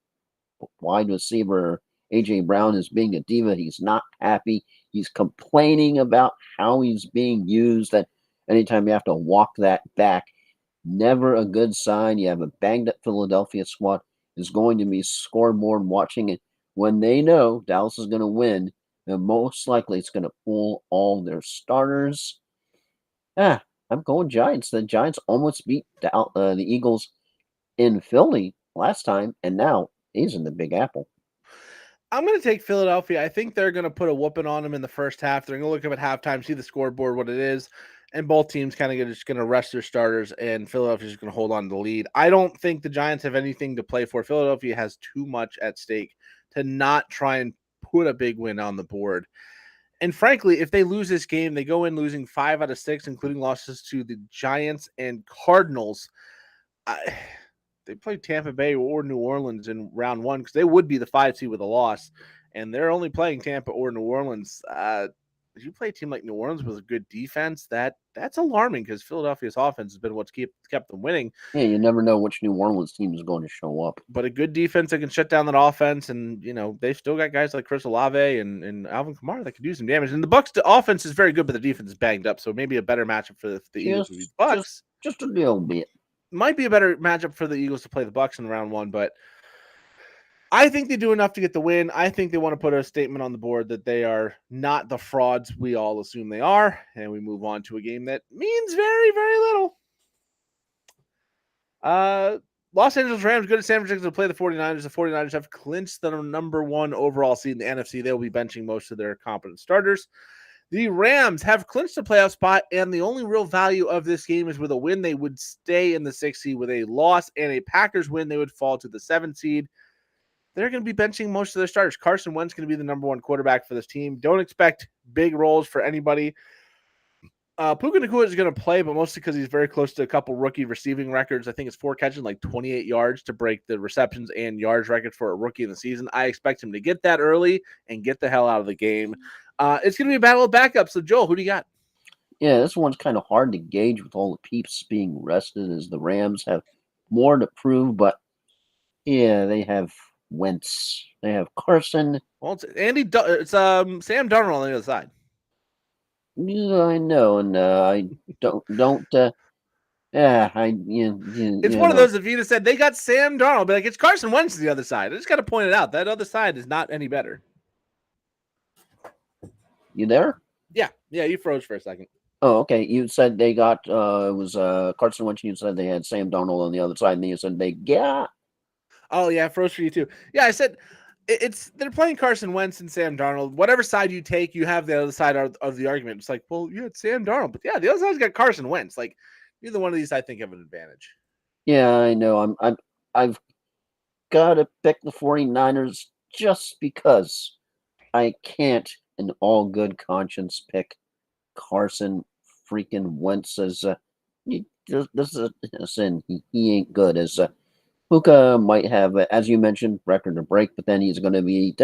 wide receiver, A.J. Brown, is being a diva. He's not happy. He's complaining about how he's being used, that anytime you have to walk that back. Never a good sign. You have a banged-up Philadelphia squad is going to be scoreboard watching it. When they know Dallas is going to win, then most likely it's going to pull all their starters. I'm going Giants. The Giants almost beat the Eagles in Philly last time, and now he's in the Big Apple. I'm going to take Philadelphia. I think they're going to put a whooping on them in the first half. They're going to look up at halftime, see the scoreboard, what it is, and both teams kind of just going to rest their starters, and Philadelphia's just going to hold on to the lead. I don't think the Giants have anything to play for. Philadelphia has too much at stake to not try and put a big win on the board. And frankly, if they lose this game, they go in losing 5 out of 6, including losses to the Giants and Cardinals. They played Tampa Bay or New Orleans in round 1, because they would be the 5 seed with a loss, and they're only playing Tampa or New Orleans. you play a team like New Orleans with a good defense, that's alarming because Philadelphia's offense has been what's kept them winning. Yeah, you never know which New Orleans team is going to show up. But a good defense that can shut down that offense, and they've still got guys like Chris Olave and Alvin Kamara that can do some damage. And the Bucks' offense is very good, but the defense is banged up, so maybe a better matchup for the Eagles would be the Bucks. Just a little bit. Might be a better matchup for the Eagles to play the Bucks in round one, but I think they do enough to get the win. I think they want to put a statement on the board that they are not the frauds we all assume they are, and we move on to a game that means very, very little. Los Angeles Rams go to San Francisco to play the 49ers. The 49ers have clinched the number 1 overall seed in the NFC. They'll be benching most of their competent starters. The Rams have clinched a playoff spot, and the only real value of this game is with a win, they would stay in the 6th seed. With a loss and a Packers win, they would fall to the 7th seed. They're going to be benching most of their starters. Carson Wentz is going to be the number 1 quarterback for this team. Don't expect big roles for anybody. Puka Nacua is going to play, but mostly because he's very close to a couple rookie receiving records. I think it's 4 catches, like 28 yards to break the receptions and yards record for a rookie in the season. I expect him to get that early and get the hell out of the game. It's going to be a battle of backups. So, Joel, who do you got? Yeah, this one's kind of hard to gauge with all the peeps being rested, as the Rams have more to prove, but yeah, they have Wentz. They have Carson. Well, it's Sam Darnold on the other side. Yeah, I know, and I don't. It's one of those. If you'd have said they got Sam Darnold, but like it's Carson Wentz to the other side. I just got to point it out. That other side is not any better. You there? Yeah, you froze for a second. Oh, okay. You said they got it was Carson Wentz. You said they had Sam Darnold on the other side, and then you said they got. Oh yeah, froze for you too. Yeah, I said they're playing Carson Wentz and Sam Darnold. Whatever side you take, you have the other side of the argument. It's like, well, yeah, it's Sam Darnold, but yeah, the other side's got Carson Wentz. Like neither one of these, I think, have an advantage. Yeah, I know. I've got to pick the 49ers just because I can't, in all good conscience, pick Carson freaking Wentz as this is a sin. He ain't good as Puka might have, as you mentioned, record to break, but then he's going to be.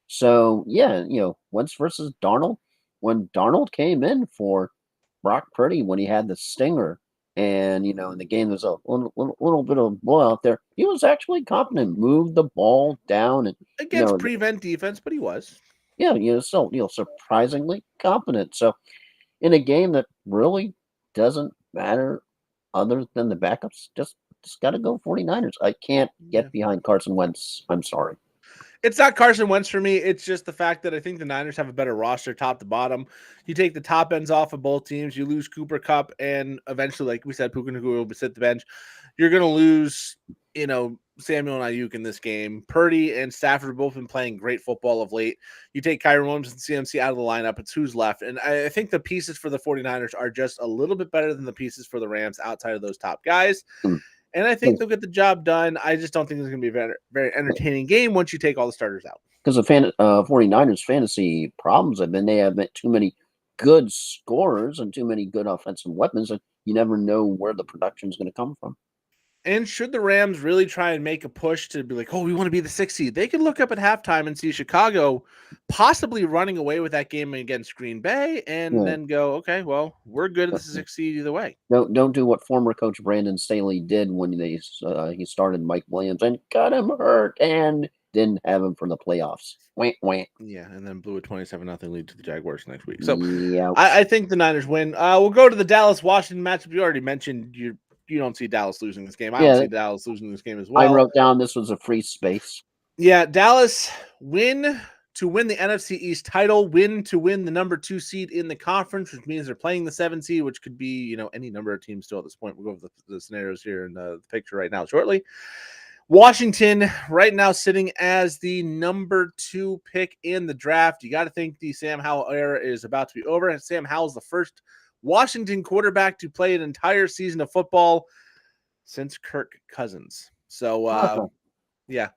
So yeah, Wentz versus Darnold. When Darnold came in for Brock Purdy when he had the stinger, and in the game there's a little bit of blowout there, he was actually competent, moved the ball down, and against prevent defense, but he was. Yeah, still surprisingly competent. So in a game that really doesn't matter other than the backups, just got to go 49ers. I can't get behind Carson Wentz. I'm sorry. It's not Carson Wentz for me. It's just the fact that I think the Niners have a better roster top to bottom. You take the top ends off of both teams. You lose Cooper Kupp, and eventually, like we said, Puka Nacua will sit the bench. You're going to lose, Samuel and Ayuk in this game. Purdy and Stafford have both been playing great football of late. You take Kyren Williams and CMC out of the lineup. It's who's left. And I think the pieces for the 49ers are just a little bit better than the pieces for the Rams outside of those top guys. And I think they'll get the job done. I just don't think it's going to be a very, very entertaining game once you take all the starters out. Because the 49ers fantasy problems have been they have too many good scorers and too many good offensive weapons, and you never know where the production is going to come from. And should the Rams really try and make a push to be like, oh, we want to be the 6th seed, they can look up at halftime and see Chicago possibly running away with that game against Green Bay and then go, okay, well, we're good at the 6th seed either way. Don't do what former coach Brandon Staley did when he started Mike Williams and got him hurt and didn't have him for the playoffs. Wah, wah. Yeah, and then blew a 27-0 lead to the Jaguars next week. So yeah, I think the Niners win. We'll go to the Dallas-Washington matchup. You already mentioned you don't see Dallas losing this game. I don't see Dallas losing this game as well. I wrote down this was a free space. Yeah, Dallas win to win the NFC East title, win to win the number 2 seed in the conference, which means they're playing the 7 seed, which could be, any number of teams still at this point. We'll go over the scenarios here in the picture right now shortly. Washington right now sitting as the number 2 pick in the draft. You got to think the Sam Howell era is about to be over. And Sam Howell's the first Washington quarterback to play an entire season of football since Kirk Cousins. So, yeah.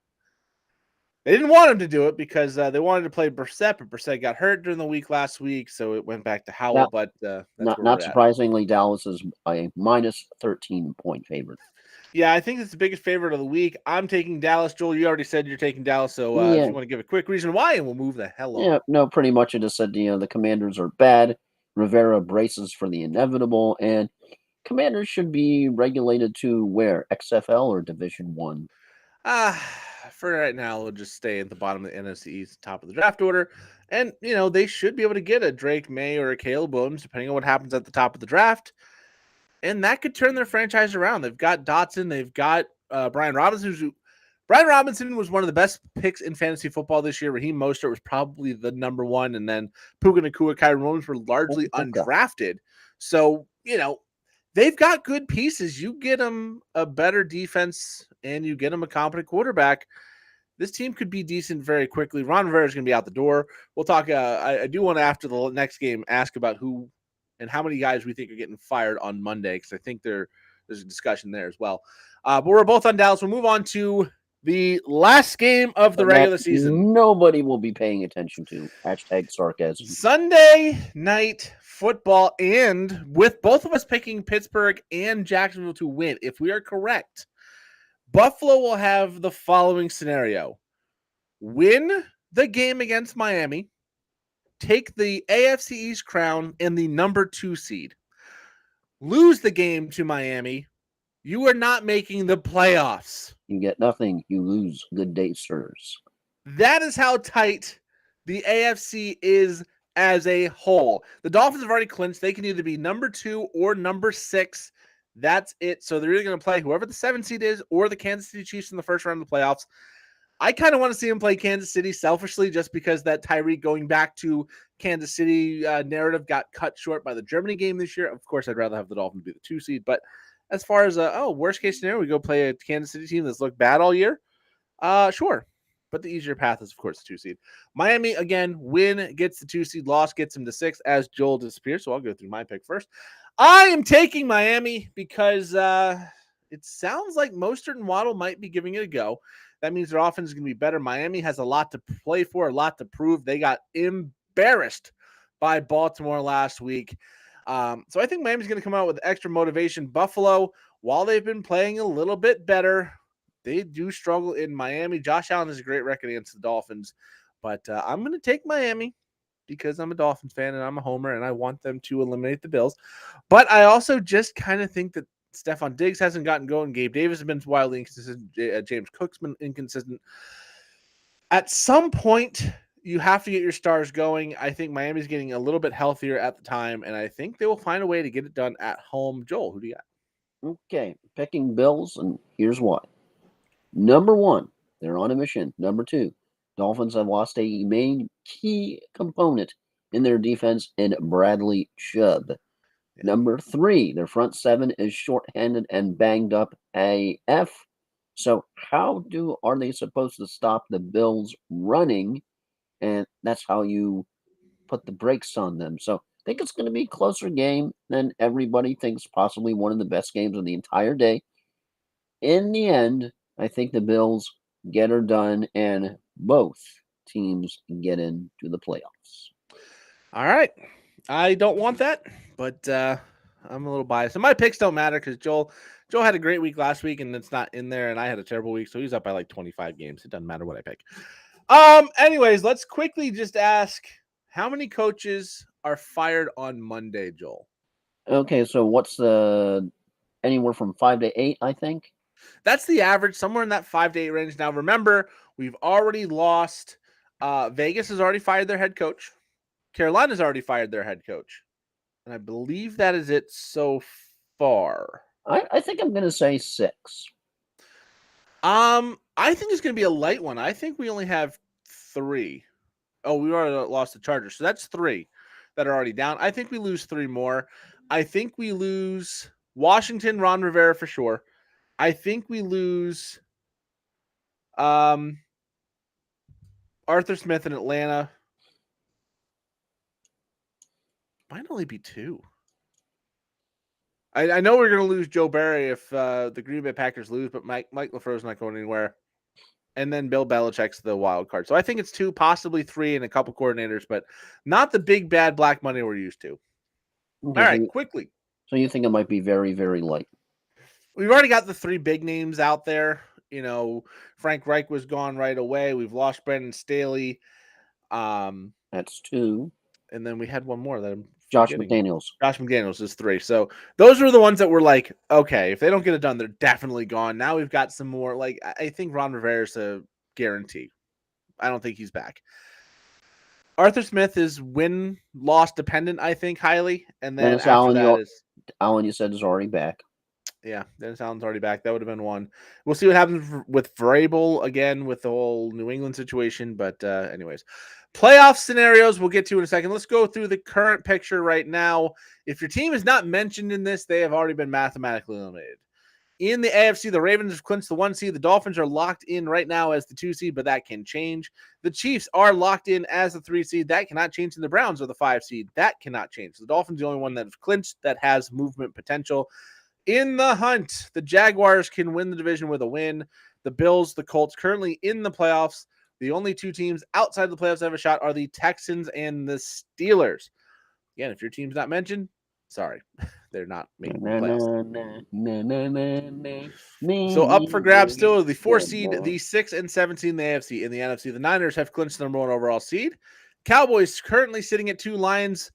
They didn't want him to do it because they wanted to play Brissett, but Brissett got hurt during the week last week, so it went back to Howell. Now, But that's not where we're at. surprisingly, Dallas is a minus 13-point favorite. Yeah, I think it's the biggest favorite of the week. I'm taking Dallas. Joel, you already said you're taking Dallas, so if you want to give a quick reason why, and we'll move the hell on. Yeah, no, pretty much I just said, the Commanders are bad. Rivera braces for the inevitable, and Commanders should be regulated to where? XFL or Division One? For right now, we'll just stay at the bottom of the NFC East, top of the draft order. And, they should be able to get a Drake May or a Caleb Williams, depending on what happens at the top of the draft. And that could turn their franchise around. They've got Dotson. They've got Brian Robinson. Brian Robinson was one of the best picks in fantasy football this year. Raheem Mostert was probably the number one. And then Puka Nacua, Kyron Williams were largely undrafted. So, they've got good pieces. You get them a better defense and you get them a competent quarterback. This team could be decent very quickly. Ron Rivera is going to be out the door. We'll talk. I do want to, after the next game, ask about who and how many guys we think are getting fired on Monday, because I think there's a discussion there as well. But we're both on Dallas. We'll move on to the last game of the regular season. Nobody will be paying attention to. #sarcasm. Sunday night football, and with both of us picking Pittsburgh and Jacksonville to win, if we are correct, Buffalo will have the following scenario: win the game against Miami, take the AFC East crown and the number 2 seed, lose the game to Miami. You are not making the playoffs. You get nothing. You lose. Good day, sirs. That is how tight the AFC is as a whole. The Dolphins have already clinched. They can either be number 2 or number 6. That's it. So they're either going to play whoever the 7 seed is or the Kansas City Chiefs in the first round of the playoffs. I kind of want to see him play Kansas City selfishly, just because that Tyreek going back to Kansas City narrative got cut short by the Germany game this year. Of course, I'd rather have the Dolphins be the 2 seed. But as far as worst case scenario, we go play a Kansas City team that's looked bad all year. Sure. But the easier path is, of course, the 2 seed. Miami, again, win gets the 2 seed, loss gets him to 6 as Joel disappears. So I'll go through my pick first. I am taking Miami because it sounds like Mostert and Waddle might be giving it a go. That means their offense is going to be better. Miami has a lot to play for, a lot to prove. They got embarrassed by Baltimore last week. So I think Miami's going to come out with extra motivation. Buffalo, while they've been playing a little bit better, they do struggle in Miami. Josh Allen has a great record against the Dolphins, but I'm going to take Miami because I'm a Dolphins fan and I'm a homer and I want them to eliminate the Bills. But I also just kind of think that Stephon Diggs hasn't gotten going. Gabe Davis has been wildly inconsistent. James Cook's been inconsistent. At some point, you have to get your stars going. I think Miami's getting a little bit healthier at the time, and I think they will find a way to get it done at home. Joel, who do you got? Okay, picking Bills, and here's why. Number 1, they're on a mission. Number 2, Dolphins have lost a main key component in their defense in Bradley Chubb. Number 3, their front 7 is shorthanded and banged up AF. So how are they supposed to stop the Bills running? And that's how you put the brakes on them. So I think it's going to be a closer game than everybody thinks, possibly one of the best games of the entire day. In the end, I think the Bills get her done and both teams get into the playoffs. All right. I don't want that, but I'm a little biased. And my picks don't matter because Joel had a great week last week and it's not in there, and I had a terrible week, so he's up by like 25 games. It doesn't matter what I pick. Anyways, let's quickly just ask, how many coaches are fired on Monday, Joel? Okay, so what's anywhere from 5 to 8, I think? That's the average, somewhere in that 5 to 8 range. Now, remember, we've already lost. Vegas has already fired their head coach. Carolina's already fired their head coach. And I believe that is it so far. I think I'm going to say 6. I think it's going to be a light one. I think we only have 3. Oh, we already lost the Chargers. So that's 3 that are already down. I think we lose 3 more. I think we lose Washington, Ron Rivera for sure. I think we lose Arthur Smith in Atlanta. Might only be 2. I know we're going to lose Joe Barry if the Green Bay Packers lose, but Mike LaFleur's not going anywhere. and then Bill Belichick's the wild card. So I think it's 2, possibly 3, and a couple coordinators, but not the big bad black money we're used to. Okay, All right, quickly. So you think it might be very, very light? We've already got the 3 big names out there. Frank Reich was gone right away. We've lost Brandon Staley. That's 2. And then we had one more that I'm Josh forgetting. McDaniels. Josh McDaniels is 3. So those were the ones that were like, okay, if they don't get it done, they're definitely gone. Now we've got some more. Like, I think Ron Rivera's a guarantee. I don't think he's back. Arthur Smith is win-loss dependent, I think, highly. And then Dennis after that is... Allen, you said, is already back. Yeah, Dennis Allen's already back. That would have been one. We'll see what happens with Vrabel again with the whole New England situation. But anyways, playoff scenarios we'll get to in a second. Let's go through the current picture right now. If your team is not mentioned in this, they have already been mathematically eliminated. In the AFC, the Ravens have clinched the 1 seed. The Dolphins are locked in right now as the 2 seed, but that can change. The Chiefs are locked in as the 3 seed. That cannot change. And the Browns are the 5 seed. That cannot change. The Dolphins are the only one that have clinched that has movement potential. In the hunt, the Jaguars can win the division with a win. The Bills, the Colts, currently in the playoffs. The only 2 teams outside the playoffs that have a shot are the Texans and the Steelers. Again, if your team's not mentioned, sorry, they're not making the playoffs. So up for grabs still the 4 seed, the 6 and 7 seed in the AFC. In the NFC, the Niners have clinched the number 1 overall seed. Cowboys currently sitting at 2, Lions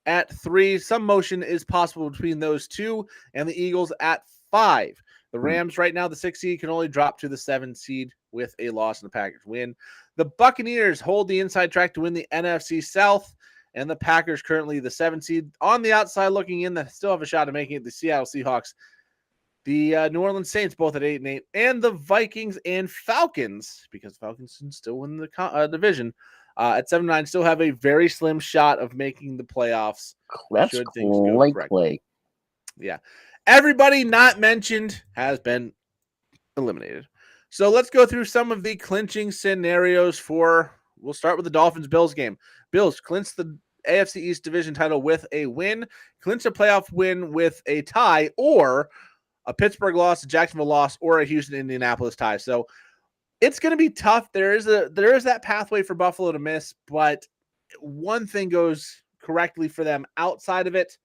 at 3. Some motion is possible between those 2, and the Eagles at 5. The Rams right now, the 6 seed, can only drop to the 7 seed with a loss and the Packers win. The Buccaneers hold the inside track to win the NFC South, and the Packers currently the 7 seed. On the outside looking in, that still have a shot of making it, the Seattle Seahawks, the New Orleans Saints, both at 8-8, and the Vikings and Falcons, because Falcons can still win the division, at 7-9, still have a very slim shot of making the playoffs. That's should things go correctly. Yeah. Everybody not mentioned has been eliminated. So let's go through some of the clinching scenarios we'll start with the Dolphins-Bills game. Bills clinch the AFC East division title with a win, clinch a playoff win with a tie, or a Pittsburgh loss, a Jacksonville loss, or a Houston-Indianapolis tie. So it's going to be tough. There is that pathway for Buffalo to miss, but one thing goes correctly for them outside of it,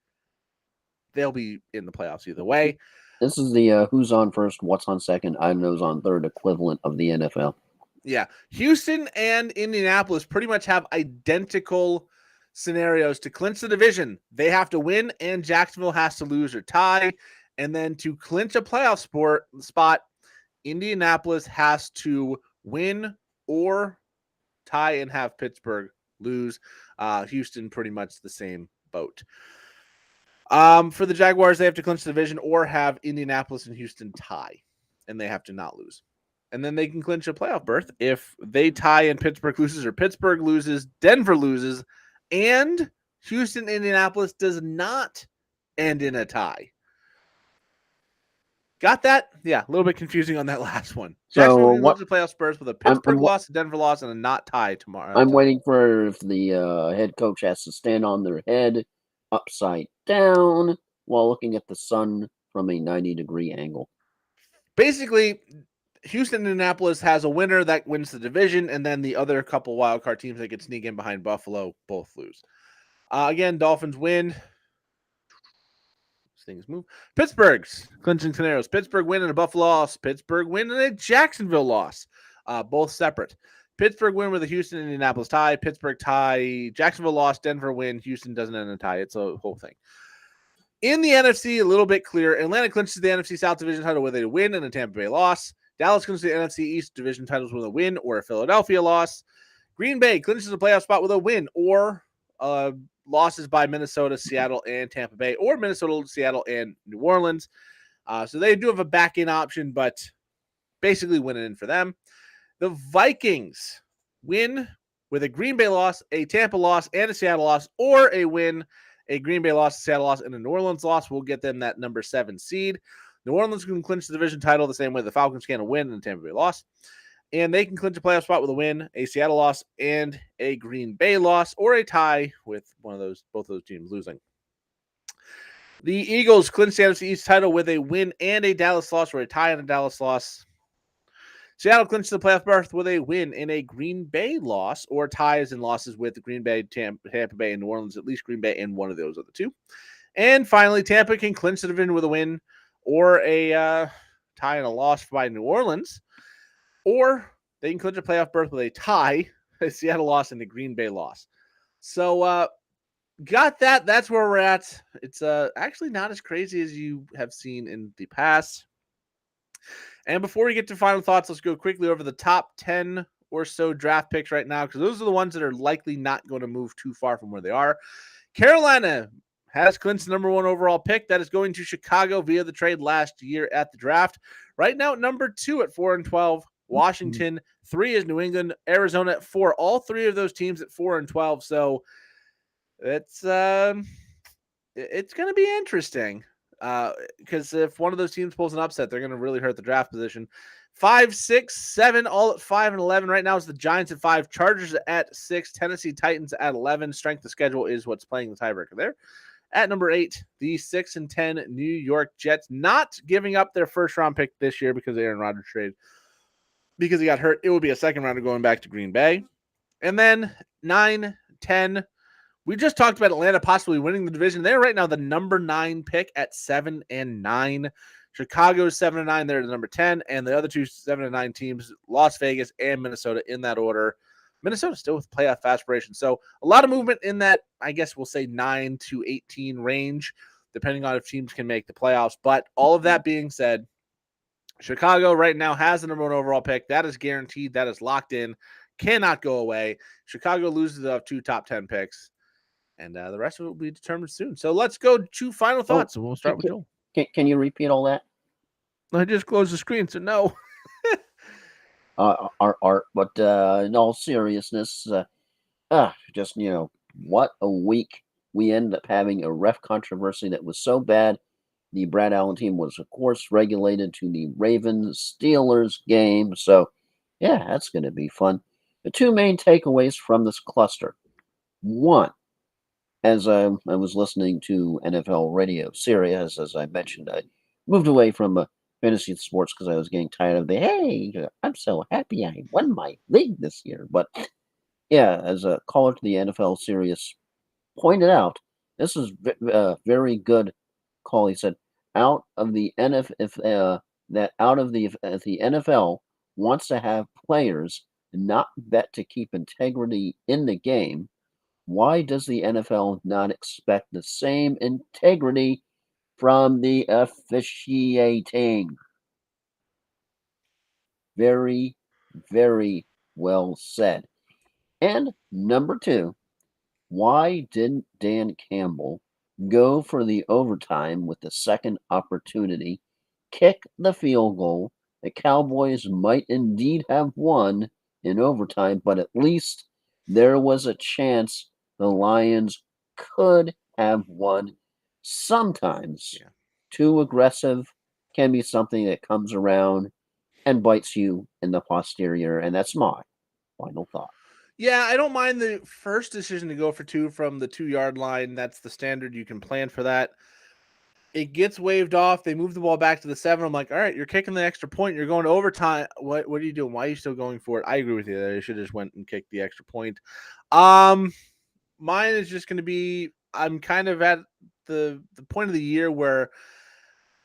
they'll be in the playoffs either way. This is the who's on first, what's on second, I knows on third equivalent of the NFL. Yeah. Houston and Indianapolis pretty much have identical scenarios to clinch the division. They have to win, and Jacksonville has to lose or tie. And then to clinch a playoff spot, Indianapolis has to win or tie and have Pittsburgh lose. Houston pretty much the same boat. For the Jaguars, they have to clinch the division or have Indianapolis and Houston tie, and they have to not lose. And then they can clinch a playoff berth if they tie and Pittsburgh loses, or Pittsburgh loses, Denver loses, and Houston, Indianapolis does not end in a tie. Got that? Yeah, a little bit confusing on that last one. So what the playoff berth with a Pittsburgh loss, a Denver loss, and a not tie tomorrow. I'm waiting for if the head coach has to stand on their head upside down while looking at the sun from a 90-degree angle. Basically, Houston, Indianapolis has a winner that wins the division, and then the other couple wildcard teams that could sneak in behind Buffalo both lose. Again, Dolphins win. Things move. Pittsburgh's clinching scenarios. Pittsburgh win and a Buffalo loss. Pittsburgh win and a Jacksonville loss. Both separate. Pittsburgh win with a Houston, Indianapolis tie. Pittsburgh tie. Jacksonville loss. Denver win. Houston doesn't end in a tie. It's a whole thing. In the NFC, a little bit clearer. Atlanta clinches the NFC South division title with a win and a Tampa Bay loss. Dallas clinches the NFC East division titles with a win or a Philadelphia loss. Green Bay clinches a playoff spot with a win or losses by Minnesota, Seattle, and Tampa Bay, or Minnesota, Seattle, and New Orleans. So they do have a back-in option, but basically winning in for them. The Vikings win with a Green Bay loss, a Tampa loss, and a Seattle loss, or a win, a Green Bay loss, a Seattle loss, and a New Orleans loss will get them that number 7 seed. New Orleans can clinch the division title the same way the Falcons can, a win and a Tampa Bay loss. And they can clinch a playoff spot with a win, a Seattle loss, and a Green Bay loss, or a tie with both of those teams losing. The Eagles clinch the NFC East title with a win and a Dallas loss, or a tie and a Dallas loss. Seattle clinches the playoff berth with a win in a Green Bay loss, or ties and losses with the Green Bay, Tampa Bay, and New Orleans. At least Green Bay and one of those other two. And finally, Tampa can clinch the division with a win or a tie and a loss by New Orleans, or they can clinch a playoff berth with a tie, a Seattle loss, and a Green Bay loss. So, got that. That's where we're at. It's actually not as crazy as you have seen in the past. And before we get to final thoughts, let's go quickly over the top 10 or so draft picks right now, because those are the ones that are likely not going to move too far from where they are. Carolina has clinched the number 1 overall pick. That is going to Chicago via the trade last year at the draft. Right now, number 2 at 4-12. Washington, 3 is New England. Arizona at 4. All 3 of those teams at 4-12. So it's going to be interesting. Because if one of those teams pulls an upset, they're going to really hurt the draft position. 5, 6, 7, all at 5 and 11. Right now, it's the Giants at 5, Chargers at 6, Tennessee Titans at 11. Strength of schedule is what's playing the tiebreaker there. At number 8, the 6 and 10 New York Jets, not giving up their first round pick this year because of Aaron Rodgers trade. Because he got hurt, it will be a second rounder going back to Green Bay. And then 9, 10. We just talked about Atlanta possibly winning the division. They're right now the number 9 pick at 7 and 9. Chicago's 7 and 9. They're the number 10. And the other two 7 and 9 teams, Las Vegas and Minnesota, in that order. Minnesota still with playoff aspirations. So a lot of movement in that, I guess we'll say 9 to 18 range, depending on if teams can make the playoffs. But all of that being said, Chicago right now has the number 1 overall pick. That is guaranteed. That is locked in. Cannot go away. Chicago loses the 2 top 10 picks. And the rest of it will be determined soon. So let's go to final thoughts. And we'll start with Joel. Can you repeat all that? I just closed the screen, so no. Art, but in all seriousness, just, what a week. We ended up having a ref controversy that was so bad. The Brad Allen team was, of course, regulated to the Ravens-Steelers game. So, yeah, that's going to be fun. The 2 main takeaways from this cluster. 1, as I was listening to NFL Radio Sirius, as I mentioned, I moved away from fantasy sports because I was getting tired of hey, I'm so happy I won my league this year. But yeah, as a caller to the NFL Sirius pointed out, this is a very good call. He said, out of the NFL, if the NFL wants to have players not bet to keep integrity in the game, why does the NFL not expect the same integrity from the officiating? Very, very well said. And number 2, why didn't Dan Campbell go for the overtime with the second opportunity, kick the field goal? The Cowboys might indeed have won in overtime, but at least there was a chance the Lions could have won. Sometimes too aggressive can be something that comes around and bites you in the posterior, and that's my final thought. Yeah, I don't mind the first decision to go for 2 from the 2-yard line. That's the standard. You can plan for that. It gets waved off. They move the ball back to the 7. I'm like, all right, you're kicking the extra point. You're going to overtime. What are you doing? Why are you still going for it? I agree with you. They should have just went and kicked the extra point. Mine is just going to be, I'm kind of at the point of the year where,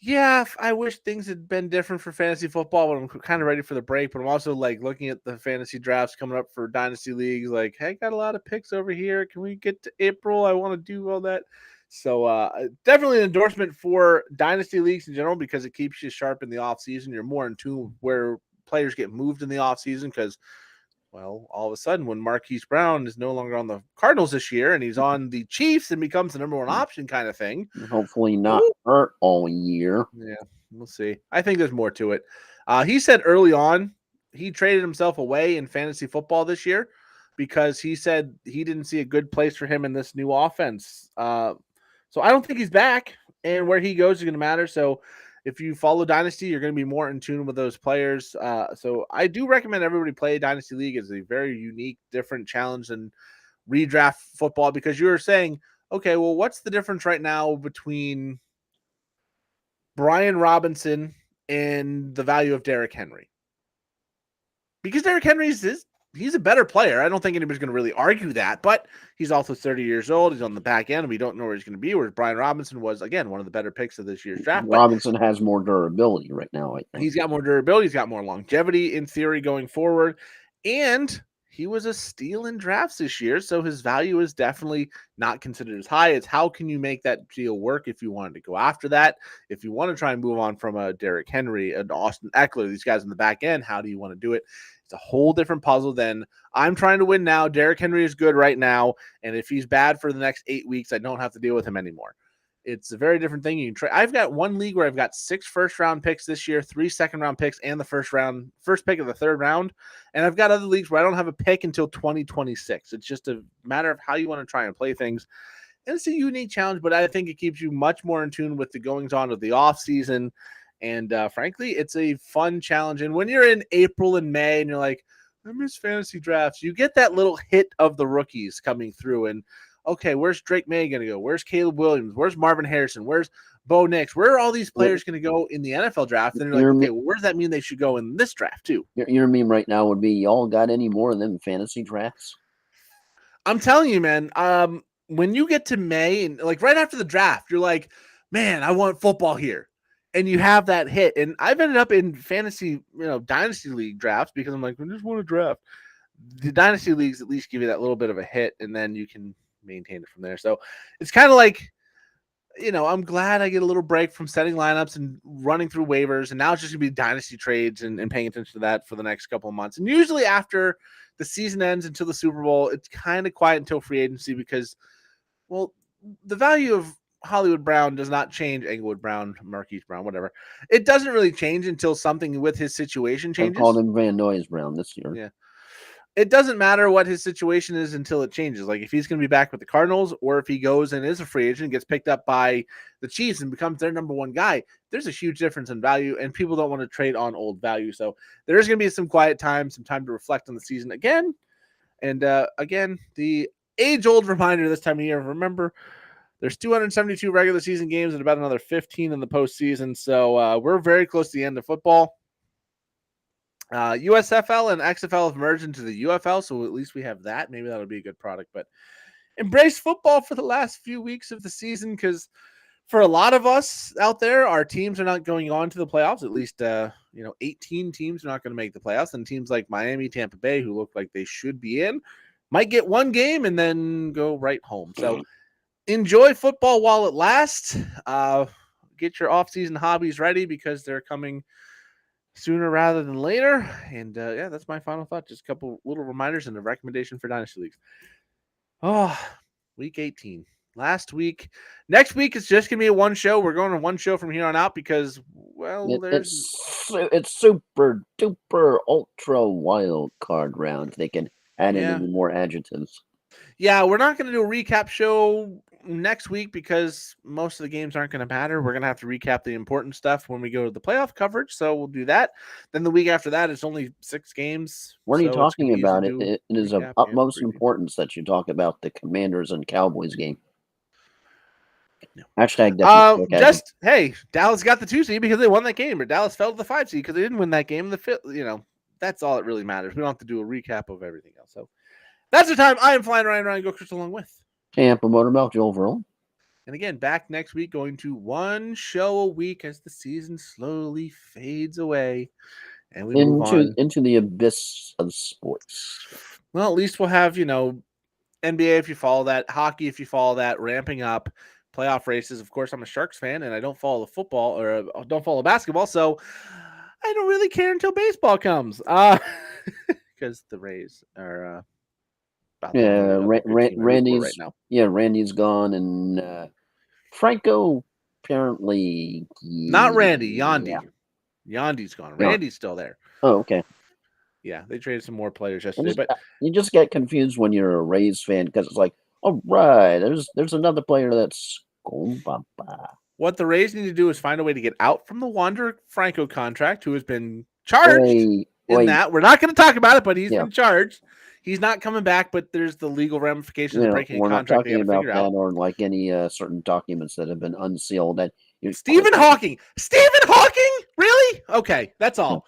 yeah, I wish things had been different for fantasy football, but I'm kind of ready for the break. But I'm also like looking at the fantasy drafts coming up for dynasty leagues. Like, hey, got a lot of picks over here. Can we get to April? I want to do all that. So definitely an endorsement for dynasty leagues in general, because it keeps you sharp in the off season. You're more in tune where players get moved in the off season because, well, all of a sudden when Marquise Brown is no longer on the Cardinals this year and he's on the Chiefs and becomes the number 1 option kind of thing. Hopefully not hurt all year. Yeah, we'll see. I think there's more to it. He said early on he traded himself away in fantasy football this year because he said he didn't see a good place for him in this new offense. So I don't think he's back, and where he goes is going to matter. So if you follow Dynasty, you're going to be more in tune with those players. So I do recommend everybody play Dynasty League. It's a very unique, different challenge than redraft football, because you're saying, okay, well, what's the difference right now between Brian Robinson and the value of Derrick Henry? because Derrick Henry's he's a better player. I don't think anybody's going to really argue that, but he's also 30 years old. He's on the back end, and we don't know where he's going to be. Whereas Brian Robinson was, again, one of the better picks of this year's draft. Robinson has more durability right now, I think. He's got more durability. He's got more longevity in theory going forward. And he was a steal in drafts this year, so his value is definitely not considered as high. It's how can you make that deal work if you wanted to go after that? If you want to try and move on from a Derrick Henry, an Austin Eckler, these guys in the back end, how do you want to do it? It's a whole different puzzle than I'm trying to win now. Derrick Henry is good right now, and if he's bad for the next 8 weeks, I don't have to deal with him anymore. It's a very different thing. You can trade. I've got one league where I've got 6 first-round picks this year, 3 second-round picks, and the first pick of the third round. And I've got other leagues where I don't have a pick until 2026. It's just a matter of how you want to try and play things. And it's a unique challenge, but I think it keeps you much more in tune with the goings-on of the offseason. And frankly, it's a fun challenge. And when you're in April and May and you're like, I miss fantasy drafts, you get that little hit of the rookies coming through. And okay, where's Drake May going to go? Where's Caleb Williams? Where's Marvin Harrison? Where's Bo Nix? Where are all these players going to go in the NFL draft? And you're like, okay, well, where does that mean they should go in this draft too? Your meme right now would be, y'all got any more than fantasy drafts? I'm telling you, man, when you get to May and like right after the draft, you're like, man, I want football here. And you have that hit. And I've ended up in fantasy, dynasty league drafts because I'm like, I just want to draft. The dynasty leagues at least give you that little bit of a hit, and then you can maintain it from there. So it's kind of like, I'm glad I get a little break from setting lineups and running through waivers. And now it's just going to be dynasty trades and paying attention to that for the next couple of months. And usually after the season ends until the Super Bowl, it's kind of quiet until free agency because, well, the value of Hollywood Brown does not change. Englewood Brown, Marquise Brown, whatever. It doesn't really change until something with his situation changes. I called him Van Noyes Brown this year. Yeah. It doesn't matter what his situation is until it changes. Like if he's going to be back with the Cardinals or if he goes and is a free agent and gets picked up by the Chiefs and becomes their number one guy, there's a huge difference in value and people don't want to trade on old value. So there's going to be some quiet time, some time to reflect on the season again. And again, the age-old reminder this time of year, remember, there's 272 regular season games and about another 15 in the postseason. So we're very close to the end of football. USFL and XFL have merged into the UFL, so at least we have that. Maybe that'll be a good product. But embrace football for the last few weeks of the season because for a lot of us out there, our teams are not going on to the playoffs. At least, 18 teams are not going to make the playoffs. And teams like Miami, Tampa Bay, who look like they should be in, might get one game and then go right home. So enjoy football while it lasts. Get your off-season hobbies ready because they're coming sooner rather than later. And that's my final thought. Just a couple little reminders and a recommendation for Dynasty Leagues. Oh, week 18. Last week. Next week is just going to be a one show. We're going to one show from here on out because, well, it's super duper ultra wild card round. They can add in any more adjectives. Yeah, we're not going to do a recap show next week because most of the games aren't going to matter. We're going to have to recap the important stuff when we go to the playoff coverage, so we'll do that. Then the week after that, it's only 6 games. What are you talking about? It is of utmost importance that you talk about the Commanders and Cowboys game. No. Hashtag hey, Dallas got the 2 seed because they won that game, or Dallas fell to the 5 seed because they didn't win that game. That's all that really matters. We don't have to do a recap of everything else. So that's the time. I am flying Ryan Go Crystal along with Tampa Motormouth, Joel Verl. And again, back next week, going to one show a week as the season slowly fades away. And we move on into the abyss of sports. Well, at least we'll have, NBA if you follow that, hockey if you follow that, ramping up, playoff races. Of course, I'm a Sharks fan, and I don't follow the football or don't follow basketball, so I don't really care until baseball comes. Because the Rays are Randy's right now. Yeah, Randy's gone, and Franco apparently not Randy, Yandy. Yandy's gone. Randy's still there. Oh, okay. Yeah, they traded some more players yesterday, but you just get confused when you're a Rays fan because it's like, all right, there's another player that's going bye. What the Rays need to do is find a way to get out from the Wander Franco contract, who has been charged in that. We're not going to talk about it, but he's been charged. He's not coming back, but there's the legal ramifications of breaking a contract. We're not talking about that or like any certain documents that have been unsealed. Stephen Hawking? Really? Okay, that's all.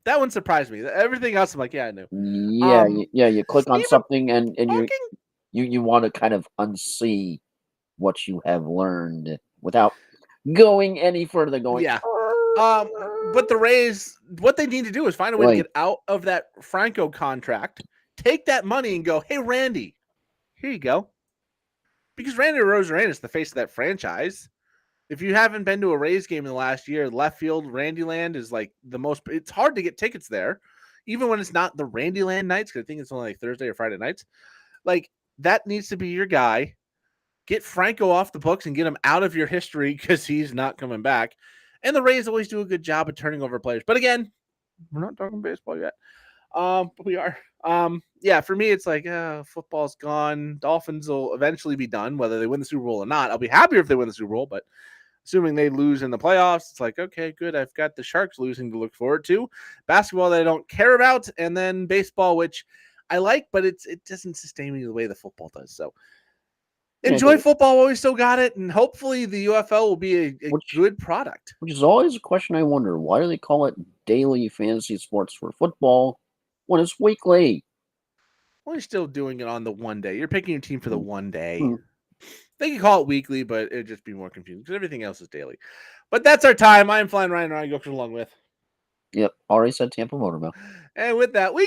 That one surprised me. Everything else, I'm like, yeah, I knew. Yeah, you click on Stephen something and Hawking. you want to kind of unsee what you have learned without going any further. Going, Yeah. But the Rays, what they need to do is find a way to Right. get out of that Franco contract, take that money, and go, hey, Randy, here you go. Because Randy Arozarena is the face of that franchise. If you haven't been to a Rays game in the last year, left field Randyland is like the most. It's hard to get tickets there, even when it's not the Randyland nights. Because I think it's only like Thursday or Friday nights. Like that needs to be your guy. Get Franco off the books and get him out of your history because he's not coming back. And the Rays always do a good job of turning over players. But again, we're not talking baseball yet. But we are. Yeah, for me, it's like football's gone. Dolphins will eventually be done, whether they win the Super Bowl or not. I'll be happier if they win the Super Bowl, but assuming they lose in the playoffs, it's like, okay, good. I've got the Sharks losing to look forward to. Basketball that I don't care about, and then baseball, which I like, but it doesn't sustain me the way the football does. So enjoy football while we still got it, and hopefully the UFL will be a good product. Which is always a question I wonder. Why do they call it daily fantasy sports for football when it's weekly? Well, you're still doing it on the one day. You're picking your team for the one day. They can call it weekly, but it'd just be more confusing because everything else is daily. But that's our time. I'm Flying Ryan Ryan Goker along with. Yep, already said Tampa Motormill. And with that, we